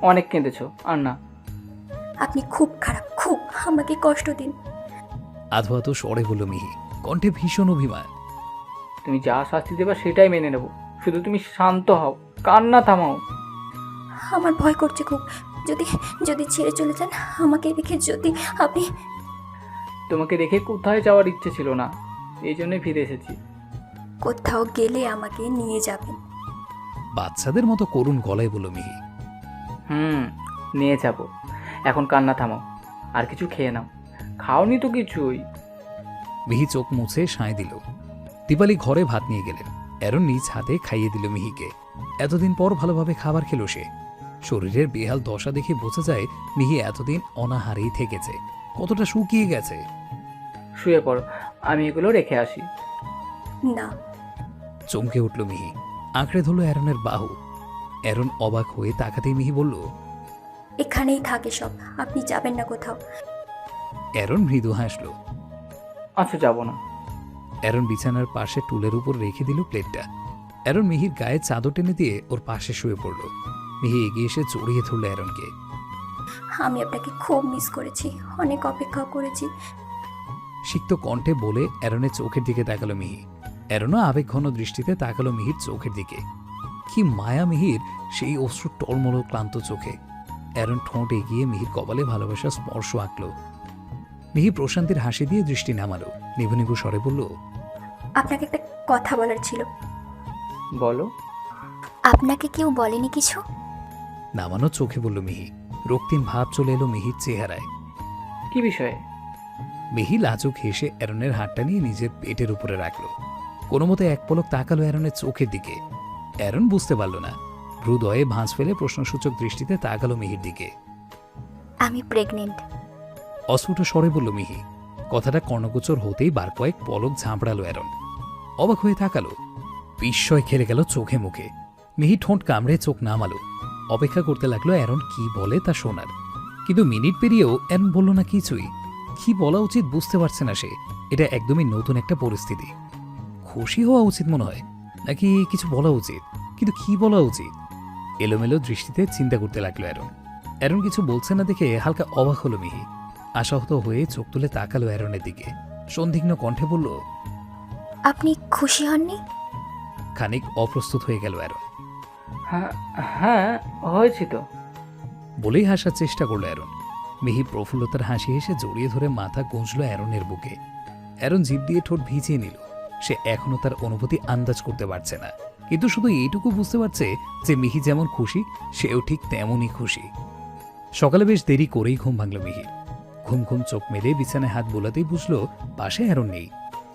C: অনেক কেঁদেছো, আর না।
D: আপনি খুব খারাপ, খুব। আমাকে কষ্ট দিন।
B: আধো আধো স্বরে বলল মিহি, কণ্ঠে ভীষণ অভিমান।
C: তুমি যা শাস্তি দেবা সেটাই মেনে নেব, শুধু তুমি শান্ত হও, কান্না থামাও।
D: আমার ভয় করছে খুব। যদি যদি ছেড়ে চলে যান আমাকে রেখে, যদি আপনি।
C: তোমাকে রেখে কোথায় যাওয়ার ইচ্ছে ছিল না, এই জন্যই ফিরে এসেছি।
D: কোথাও গেলে আমাকে নিয়ে যাবেন।
B: বাচ্চাদের মতো করুণ গলায় বলল মিহি।
C: নিয়ে যাব। এখন কান্না থামাও, আর কিছু খেয়ে নাও। খাওনি তো কিছুই।
B: মিহি চোখ মুছে সায় দিল। দীপালি ঘরে ভাত নিয়ে গেলেন। অ্যারন নিজ হাতে খাইয়ে দিল মিহিকে। এতদিন পর ভালোভাবে খাবার খেল সে। শরীরের বেহাল দশা দেখে বোঝা যায় মিহি এতদিন অনাহারেই থেকেছে, কতটা শুকিয়ে গেছে।
C: শুয়ে পড়ো, আমি এগুলো রেখে আসি।
D: না।
B: চমকে উঠল মিহি, আঁকড়ে ধরল অ্যারনের বাহু। অ্যারন অবাক হয়ে তাকাতেই মিহি বলল,
D: এখানেই থাকে সব, আপনি যাবেন না কোথাও।
B: অ্যারন মৃদু হাসল।
C: আচ্ছা, যাবো না।
B: অ্যারন বিছানার পাশে টুলের উপর রেখে দিল প্লেটটা। অ্যারন মিহির গায়ে চাদর টেনে দিয়ে ওর পাশে শুয়ে পড়ল। মিহি এগিয়ে এসে জড়িয়ে ধরল অ্যারনকে।
D: আমি আপনাকে খুব মিস করেছি, অনেক অপেক্ষা করেছি।
B: সিক্ত কণ্ঠে বলে অ্যারনের চোখের দিকে তাকালো মিহি। অ্যারনও আবেগঘন দৃষ্টিতে তাকালো মিহির চোখের দিকে। কি মায়া মিহির সেই অশ্রু টলমল ক্লান্ত চোখে। অ্যারন ঠোঁট এগিয়ে মিহির কপালে ভালোবাসার স্পর্শ আঁকল। মিহি প্রশান্তির হাসি দিয়ে দৃষ্টি নামালো, নিভু নিভু স্বরে বলল,
D: আপনাকে একটা কথা বলার ছিল।
C: বলো।
D: আপনাকে কেউ বলেনি কিছু?
B: নামানো চোখে বলল মিহি। রক্তিম ভাব চলে এলো মিহির চেহারায়।
C: কি বিষয়ে?
B: মিহি লাজুক হেসে অ্যারনের হাতটা নিয়ে নিজের পেটের উপরে রাখল। কোনো মতে এক পলক তাকালো অ্যারনের চোখের দিকে। অ্যারন বুঝতে পারল না। হৃদয়ে ভাঁজ ফেলে প্রশ্নসূচক দৃষ্টিতে তাকালো মিহির দিকে।
D: আমি প্রেগনেন্ট।
B: অস্ফুট স্বরে বলল মিহি। কথাটা কর্ণগোচর হতেই বার কয়েক পলক ঝাঁপড়ালো অ্যারন। অবাক হয়ে তাকালো। বিস্ময় খেলে গেল চোখে মুখে। মিহি ঠোঁট কামড়ে চোখ নামালো। অপেক্ষা করতে লাগলো অ্যারন কি বলে তা শোনার। কিন্তু মিনিট পেরিয়েও অ্যারন বলল না কিছুই। কি বলা উচিত বুঝতে পারছে না সে। এটা একদমই নতুন একটা পরিস্থিতি। খুশি হওয়া উচিত মনে হয়, নাকি কিছু বলা উচিত, কিন্তু কি বলা উচিত? এলোমেলো দৃষ্টিতে চিন্তা করতে লাগলো অ্যারন। অ্যারন কিছু বলছে না দেখে হালকা অবাক হলো মিহি। আশাহত হয়ে চোখ তুলে তাকালো অ্যারনের দিকে। সন্দিগ্ন কণ্ঠে বলল,
D: আপনি খুশি হননি?
B: খানিক অপ্রস্তুত হয়ে গেল অ্যারন।
C: হ্যাঁ, হয়েছি তো।
B: বলেই হাসার চেষ্টা করলো অ্যারন। মিহি প্রফুল্লতার হাসি হেসে জড়িয়ে ধরে মাথা গুঁজল অ্যারনের বুকে। অ্যারন জিভ দিয়ে ঠোঁট ভিজিয়ে নিল। সে এখনো তার অনুভূতি আন্দাজ করতে পারছে না, কিন্তু শুধু এইটুকু বুঝতে পারছে যে মিহি যেমন খুশি সেও ঠিক তেমনই খুশি। সকালে বেশ দেরি করেই ঘুম ভাঙল মিহির। ঘুম ঘুম চোখ মেলে বিছানায় হাত বোলাতেই বুঝলো পাশে অ্যারন নেই।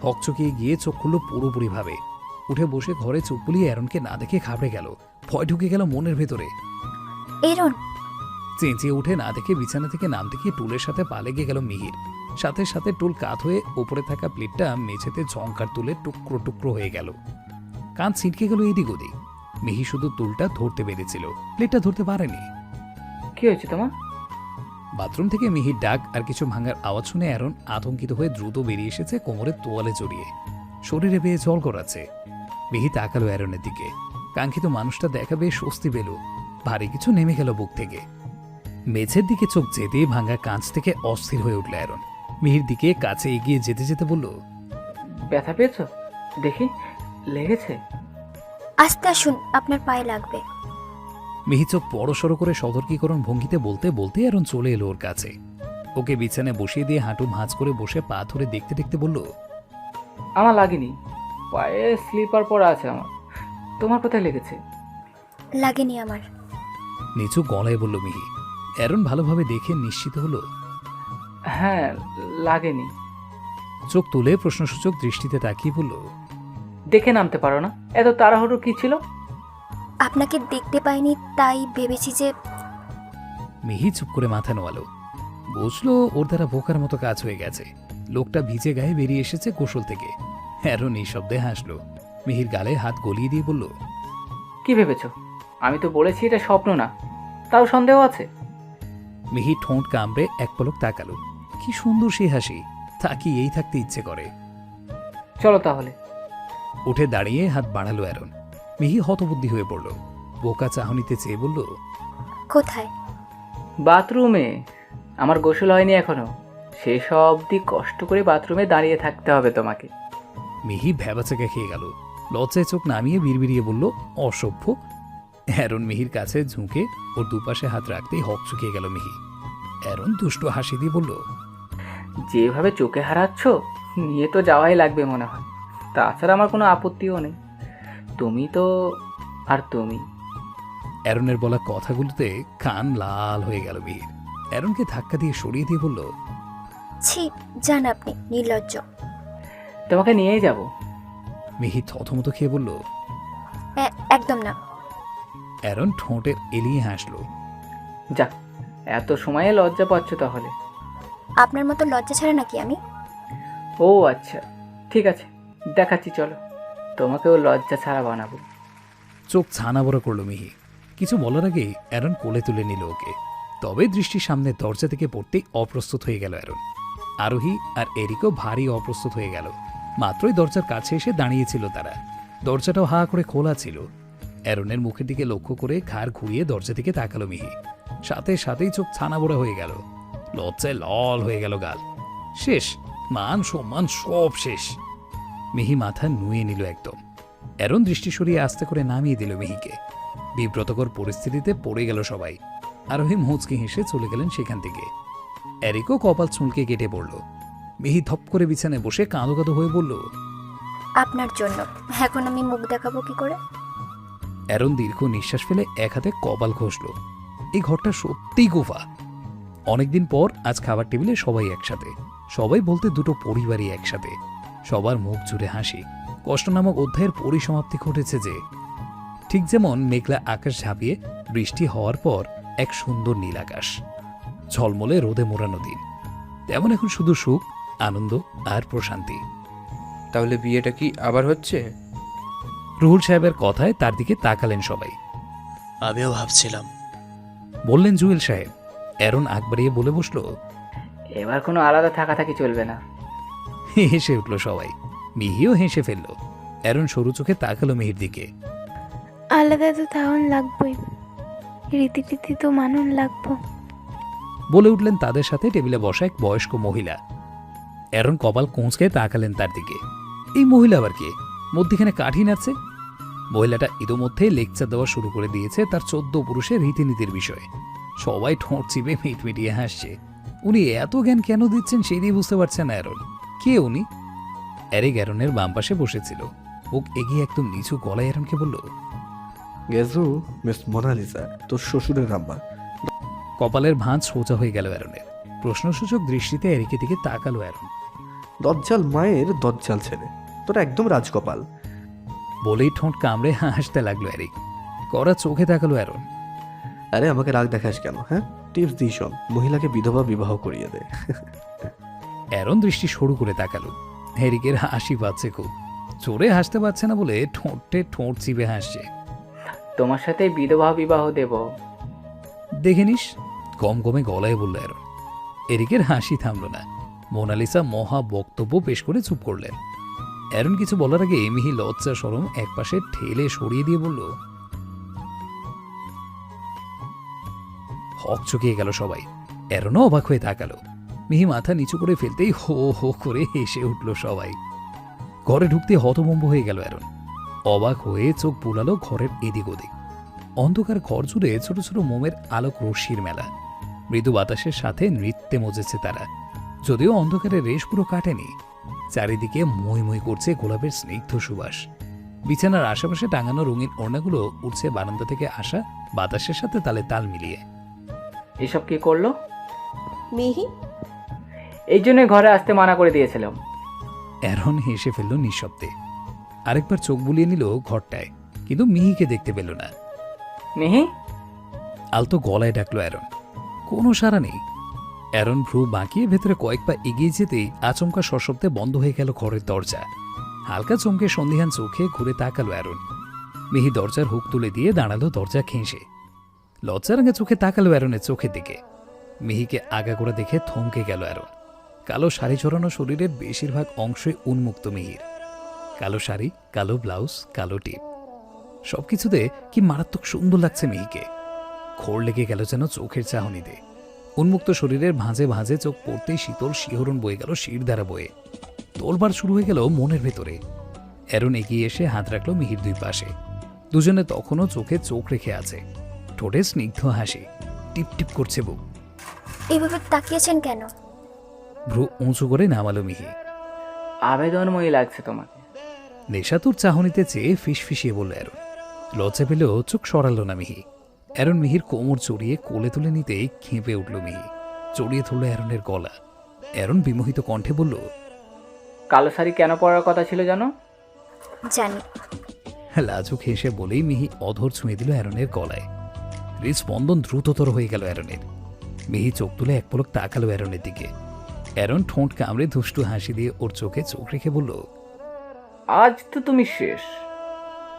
B: হকচকিয়ে গিয়ে চোখ খুললো পুরোপুরি ভাবে। উঠে বসে ঘরে চোখ বুলিয়ে অ্যারনকে না দেখে ঘাবড়ে গেল। ভয় ঢুকে গেল মনের ভেতরে।
D: এরন,
B: চেঁচিয়ে উঠে না দেখে বিছানা থেকে নামতে গিয়ে টুলের সাথে পালে গিয়ে গেল মিহির। সাথে সাথে টুল কাত হয়ে ওপরে থাকা প্লেটটা মেঝেতে ঝংকার তুলে টুকরো টুকরো হয়ে গেল। কান ছিটকে গেল এদিক ওদিক। মিহি শুধু টুলটা ধরতে পেরেছিল, প্লেটটা ধরতে পারেনি।
C: কি হয়েছে তোমার?
B: বাথরুম থেকে মিহির ডাক আর কিছু ভাঙার আওয়াজ শুনে অ্যারন আতঙ্কিত হয়ে দ্রুত বেরিয়ে এসেছে, কোমরে তোয়ালে জড়িয়ে। শরীরে বেয়ে জল গড়াচ্ছে। মিহি তাকালো অ্যারনের দিকে। কাঙ্ক্ষিত মানুষটা দেখা পেয়ে স্বস্তি পেল। ভারী কিছু নেমে গেল বুক থেকে। মেঝের দিকে চোখ যেতে ভাঙা কাঁচ থেকে অস্থির হয়ে উঠল অ্যারন। মিহির দিকে কাছে এগিয়ে যেতে যেতে বলল,
C: ব্যথা পেয়েছো? দেখি, লেগেছে?
D: আস্তে আসুন, আপনার পায়ে লাগবে।
B: মিহি চোখ বড়সড় করে সতর্কীকরণ ভঙ্গিতে বলতে বলতে অ্যারন চলে এলো ওর কাছে। ওকে বিছানায় বসিয়ে দিয়ে হাঁটু ভাঁজ করে বসে পা ধরে দেখতে দেখতে বলল,
C: আমার লাগেনি, পায়ে স্লিপার পরা আছে আমার। তোমার কোথায় লেগেছে?
D: লাগেনি আমার।
B: নিচু গলায় বলল মিহি। অ্যারন ভালোভাবে দেখে নিশ্চিত হলো।
C: হ্যাঁ, লাগেনি।
B: চোখ তুলে প্রশ্নসূচক দৃষ্টিতে তাকিয়ে বলল,
C: দেখে নামতে পারো না? এত তাড়াহুড়ো কি ছিল?
D: আপনাকে দেখতে পাইনি, তাই ভেবেছি যে।
B: মিহি চুপ করে মাথা নোয়ালো। বুঝলো ওর দ্বারা বোকার মতো কাজ হয়ে গেছে। লোকটা ভিজে গায়ে বেরিয়ে এসেছে গোসল থেকে। অ্যারন এই শব্দে হাসলো। মিহির গালে হাত গলিয়ে দিয়ে বলল,
C: কি ভেবেছো? আমি তো বলেছি এটা স্বপ্ন না, তাও সন্দেহ আছে?
B: মিহি ঠোঁট কামড়ে এক পলক তাকালো। কি সুন্দর সেই হাসি, তাকিয়েই থাকতে ইচ্ছে করে।
C: চলো তাহলে।
B: উঠে দাঁড়িয়ে হাত বাড়ালো অ্যারন। মিহি হতবুদ্ধি হয়ে পড়ল। বোকা চাহনিতে চেয়ে বলল,
D: কোথায়?
C: বাথরুমে। আমার গোসল হয়নি এখনো। শেষ অবধি কষ্ট করে বাথরুমে দাঁড়িয়ে থাকতে হবে তোমাকে।
B: মিহি ভ্যাবাচাকা খেয়ে গেল। লজ্জায় চোখ নামিয়ে বিড়বিড়িয়ে বলল, অসভ্য। অ্যারন মিহির কাছে ঝুঁকে ওর দুপাশে হাত রাখতেই হক চুকিয়ে গেল মিহি। অ্যারন দুষ্টু হাসি দিয়ে বলল,
C: যেভাবে চোখে হারাচ্ছ, নিয়ে তো যাওয়াই লাগবে মনে হয়। তাছাড়া আমার কোনো আপত্তিও নেই। তুমি তো আর তুমি।
B: অ্যারনের বলা কথাগুলোতে কান লাল হয়ে গেল মিহির। অ্যারনকে ধাক্কা দিয়ে সরিয়ে দিয়ে বলল,
D: ছি, যান আপনি, নির্লজ্জ।
C: তোমাকে নিয়েই যাব।
B: মিহি থতমত খেয়ে বলল,
D: একদম না।
B: অ্যারন ঠোঁটে এলিয়ে হাসলো।
C: যাক, এত সময়ে লজ্জা পাচ্ছ তাহলে?
D: আপনার মতো লজ্জা ছাড়া নাকি আমি?
C: ও আচ্ছা, ঠিক আছে, দেখাচ্ছি চলো। তোমাকেও লজ্জা ছাড়া বানাবো।
B: চোখ ছানা বড় করলো মিহি। কিছু বলার আগেই অ্যারন কোলে তুলে নিল ওকে। তবে দৃষ্টির সামনে দরজা থেকে পড়তেই অপ্রস্তুত হয়ে গেল অ্যারন। আরোহী আর এরিকও ভারী অপ্রস্তুত হয়ে গেল। মাত্রই দরজার কাছে এসে দাঁড়িয়েছিল তারা। দরজাটাও হা করে খোলা ছিল। অ্যারনের মুখের দিকে লক্ষ্য করে ঘাড় ঘুরিয়ে দরজা দিকে তাকালো মিহি। সাথে সাথেই চোখ ছানা বড়া হয়ে গেল। লজ্জায় লাল হয়ে গেল গাল। শেষ, মান সম্মান সব শেষ। মিহি মাথা নুয়ে নিল একদম। অ্যারন দৃষ্টি সরিয়ে আস্তে করে নামিয়ে দিল মিহিকে। বিব্রতকর পরিস্থিতিতে পড়ে গেল সবাই। আরোহী মুচকি হেসে চলে গেলেন সেখান থেকে। এরিকও কপাল চুলকে কেটে পড়ল। মিহি ধপ করে বিছানায় বসে কাঁদো কাঁদো হয়ে বলল,
D: আপনার জন্য। এখন আমি মুখ দেখাবো কি করে?
B: অ্যারন দীর্ঘ নিঃশ্বাস ফেলে এক হাতে কপাল ঘষল। এই ঘরটা সত্যিই গুফা। অনেকদিন পর আজ খাবার টেবিলে সবাই একসাথে। সবাই বলতে দুটো পরিবারই একসাথে। সবার মুখ জুড়ে হাসি। কষ্ট নামক অধ্যায়ের পরিসমাপ্তি ঘটেছে যে। ঠিক যেমন মেঘলা আকাশ ঝাঁপিয়ে বৃষ্টি হওয়ার পর এক সুন্দর নীল আকাশ, ঝলমলে রোদে মোড়ানো দিন, তেমন এখন শুধু সুখ, আনন্দ আর প্রশান্তি।
L: তাহলে বিয়েটা কি আবার হচ্ছে?
B: রুহুল সাহেবের কথায় তার দিকে তাকালেন সবাই।
H: আমিও ভাবছিলাম,
B: বললেন জুয়েল সাহেব। অ্যারন আগ বাড়িয়ে বলে বসল,
C: এবার কোনো আলাদা থাকাথাকি চলবে না।
B: হেসে উঠল সবাই। মিহিও হেসে ফেলল। অ্যারন সরু চোখে তাকালো মিহির দিকে।
J: আলাদা তো তাহন লাগবই, রীতি তো মানুন লাগবো।
B: বলে উঠলেন তাদের সাথে টেবিলে বসা এক বয়স্ক মহিলা। অ্যারন কপাল কোঁচকে তাকালেন তার দিকে। এই মহিলা আবার কে? মধ্যখানে কাঠি নাড়ছে। মহিলাটা ইতোমধ্যেই লেকচার দেওয়া শুরু করে দিয়েছে তার 14 পুরুষের রীতিনীতির বিষয়ে। সবাই ঠোঁট চিপে মিটমিটিয়ে হাসছে। উনি এত জ্ঞান কেন দিচ্ছেন সেটাই বুঝতে পারছেন না অ্যারন। কে উনি? এরিক অ্যারনের বাম পাশে বসেছিল। মুখ এগিয়ে একদম নিচু গলায় অ্যারনকে বলল,
E: গেজু মিস মোনালিসা, তোর শ্বশুরের আম্মা।
B: কপালের ভাঁজ সোজা হয়ে গেল অ্যারনের। প্রশ্নসূচক দৃষ্টিতে এরিকের দিকে তাকালো অ্যারন।
E: দজ্জাল মায়ের দজ্জাল ছেলে, তোরা একদম রাজকপাল।
B: বলেই ঠোঁট কামড়ে হাসতে লাগলো এরিক। কড়া চোখে তাকালো অ্যারন।
E: আরে আমাকে রাগ দেখাস কেন? হ্যাঁ, টিপস দিই শোন, মহিলাকে বিধবা বিবাহ করিয়ে দে।
B: অ্যারন দৃষ্টি সরু করে তাকালো। এরিকের হাসি পাচ্ছে খুব, জোরে হাসতে পারছে না বলে ঠোঁটে ঠোঁট চিপে হাসছে।
C: তোমার সাথে বিধবা বিবাহ দেব।
B: দেখে নিস, কম কমে গলায় বলল অ্যারন। এরিকের হাসি থামল না। মোনালিসা মহা বক্তব্য পেশ করে চুপ করলেন। অ্যারন কিছু বলার আগে মিহি লজ্জা শরম একপাশে ঠেলে সরিয়ে দিয়ে বলল, হক চকিয়ে গেল সবাই। অ্যারনও অবাক হয়ে তাকালো। মিহি মাথা নিচু করে ফেলতেই হো হো করে হেসে উঠল সবাই। ঘরে ঢুকতে হতভম্ব হয়ে গেল অ্যারন। অবাক হয়ে চোখ বুলালো ঘরের এদিক ওদিক। অন্ধকার ঘর জুড়ে ছোট ছোট মোমের আলোক রশ্মির মেলা। মৃদু বাতাসের সাথে নৃত্যে মজেছে তারা। যদিও অন্ধকারের রেশ পুরো কাটেনি, চারিদিকে মই মই করছে গোলাপের স্নিগ্ধ সুবাস। বিছানার আশেপাশে টাঙানো রঙিন ওড়নাগুলো উঠছে বারান্দা থেকে আসা বাতাসের সাথে তালে তাল মিলিয়ে।
C: এসব কি করলো?
F: মিহি,
C: এই জন্যই ঘরে আসতে মানা করে দিয়েছিলাম।
B: অ্যারন হেসে ফেলল নিঃশব্দে। আরেকবার চোখ বুলিয়ে নিল ঘরটায়, কিন্তু মিহিকে দেখতে পেল না।
C: মিহি,
B: আলতো গলায় ডাকলো অ্যারন। কোনো সাড়া নেই। অ্যারন ভ্রু বাঁকিয়ে ভেতরে কয়েক পা এগিয়ে যেতেই আচমকা সশব্দে বন্ধ হয়ে গেল ঘরের দরজা। হালকা চমকে সন্ধিহান চোখে ঘুরে তাকালো অ্যারন। মিহি দরজার হুক তুলে দিয়ে দাঁড়ালো দরজা খেঁসে। লজ্জারাঙা চোখে তাকালো অ্যারনের চোখের দিকে। মিহিকে আগাগোড়া দেখে থমকে গেল অ্যারন। কালো শাড়ি চড়ানো শরীরের বেশিরভাগ অংশে উন্মুক্ত মিহির। কালো শাড়ি, কালো ব্লাউজ, কালো টিপ, সবকিছুতে কি মারাত্মক সুন্দর লাগছে মিহিকে। খোর লেগে গেল যেন চোখের চাহনিতে। উন্মুক্ত শরীরের ভাঁজে ভাঁজে চোখ পড়তেই শীতল শিহরণ বয়ে গেল শির দ্বারা বয়ে। তোলবার শুরু হয়ে গেল মনের ভেতরে। অ্যারন এগিয়ে এসে হাত রাখলো মিহির দুই পাশে। দুজনে তখনও চোখে চোখ রেখে আছে। ঠোঁটে স্নিগ্ধ হাসি, টিপ টিপ করছে বুক।
D: এভাবে তাকিয়েছেন কেন?
B: ভ্রু উঁচু করে নামালো মিহি।
C: আবেদনময়ী লাগছে তোমাকে।
B: নেশাতুর চাহনিতে চেয়ে ফিসফিসিয়ে বলল অ্যারন। লজ্জা পেলেও চোখ সরালো না মিহি। অ্যারন মিহির কোমর জড়িয়ে কোলে তুলে নিতেই খেপে উঠল মিহি। জড়িয়ে ধরল অ্যারনের গলা। অ্যারন বিমোহিত কণ্ঠে বলল,
C: কালো শাড়ি কেন পরার কথা ছিল জানো?
D: জানি।
B: লাজুক হেসে বলেই মিহি অধর ছুঁয়ে দিল অ্যারনের গলায়। হৃদস্পন্দন দ্রুততর হয়ে গেল অ্যারনের। মিহি চোখ তুলে এক পলক তাকালো অ্যারনের দিকে। অ্যারন ঠোঁট কামড়ে দুষ্টু হাসি দিয়ে ওর চোখে চোখ রেখে বলল,
C: আজ তো তুমি শেষ।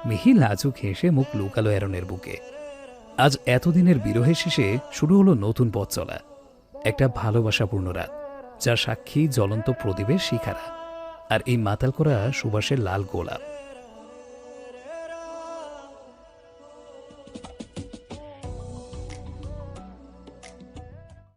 B: মিহি লাজুক হেসে মুখ লুকালো অ্যারনের বুকে। আজ এতদিনের বিরহের শেষে শুরু হলো নতুন পথ চলা। একটা ভালোবাসাপূর্ণ রাত, যার সাক্ষী জ্বলন্ত প্রদীপের শিখারা আর এই মাতাল করা সুবাসের লাল গোলাপ।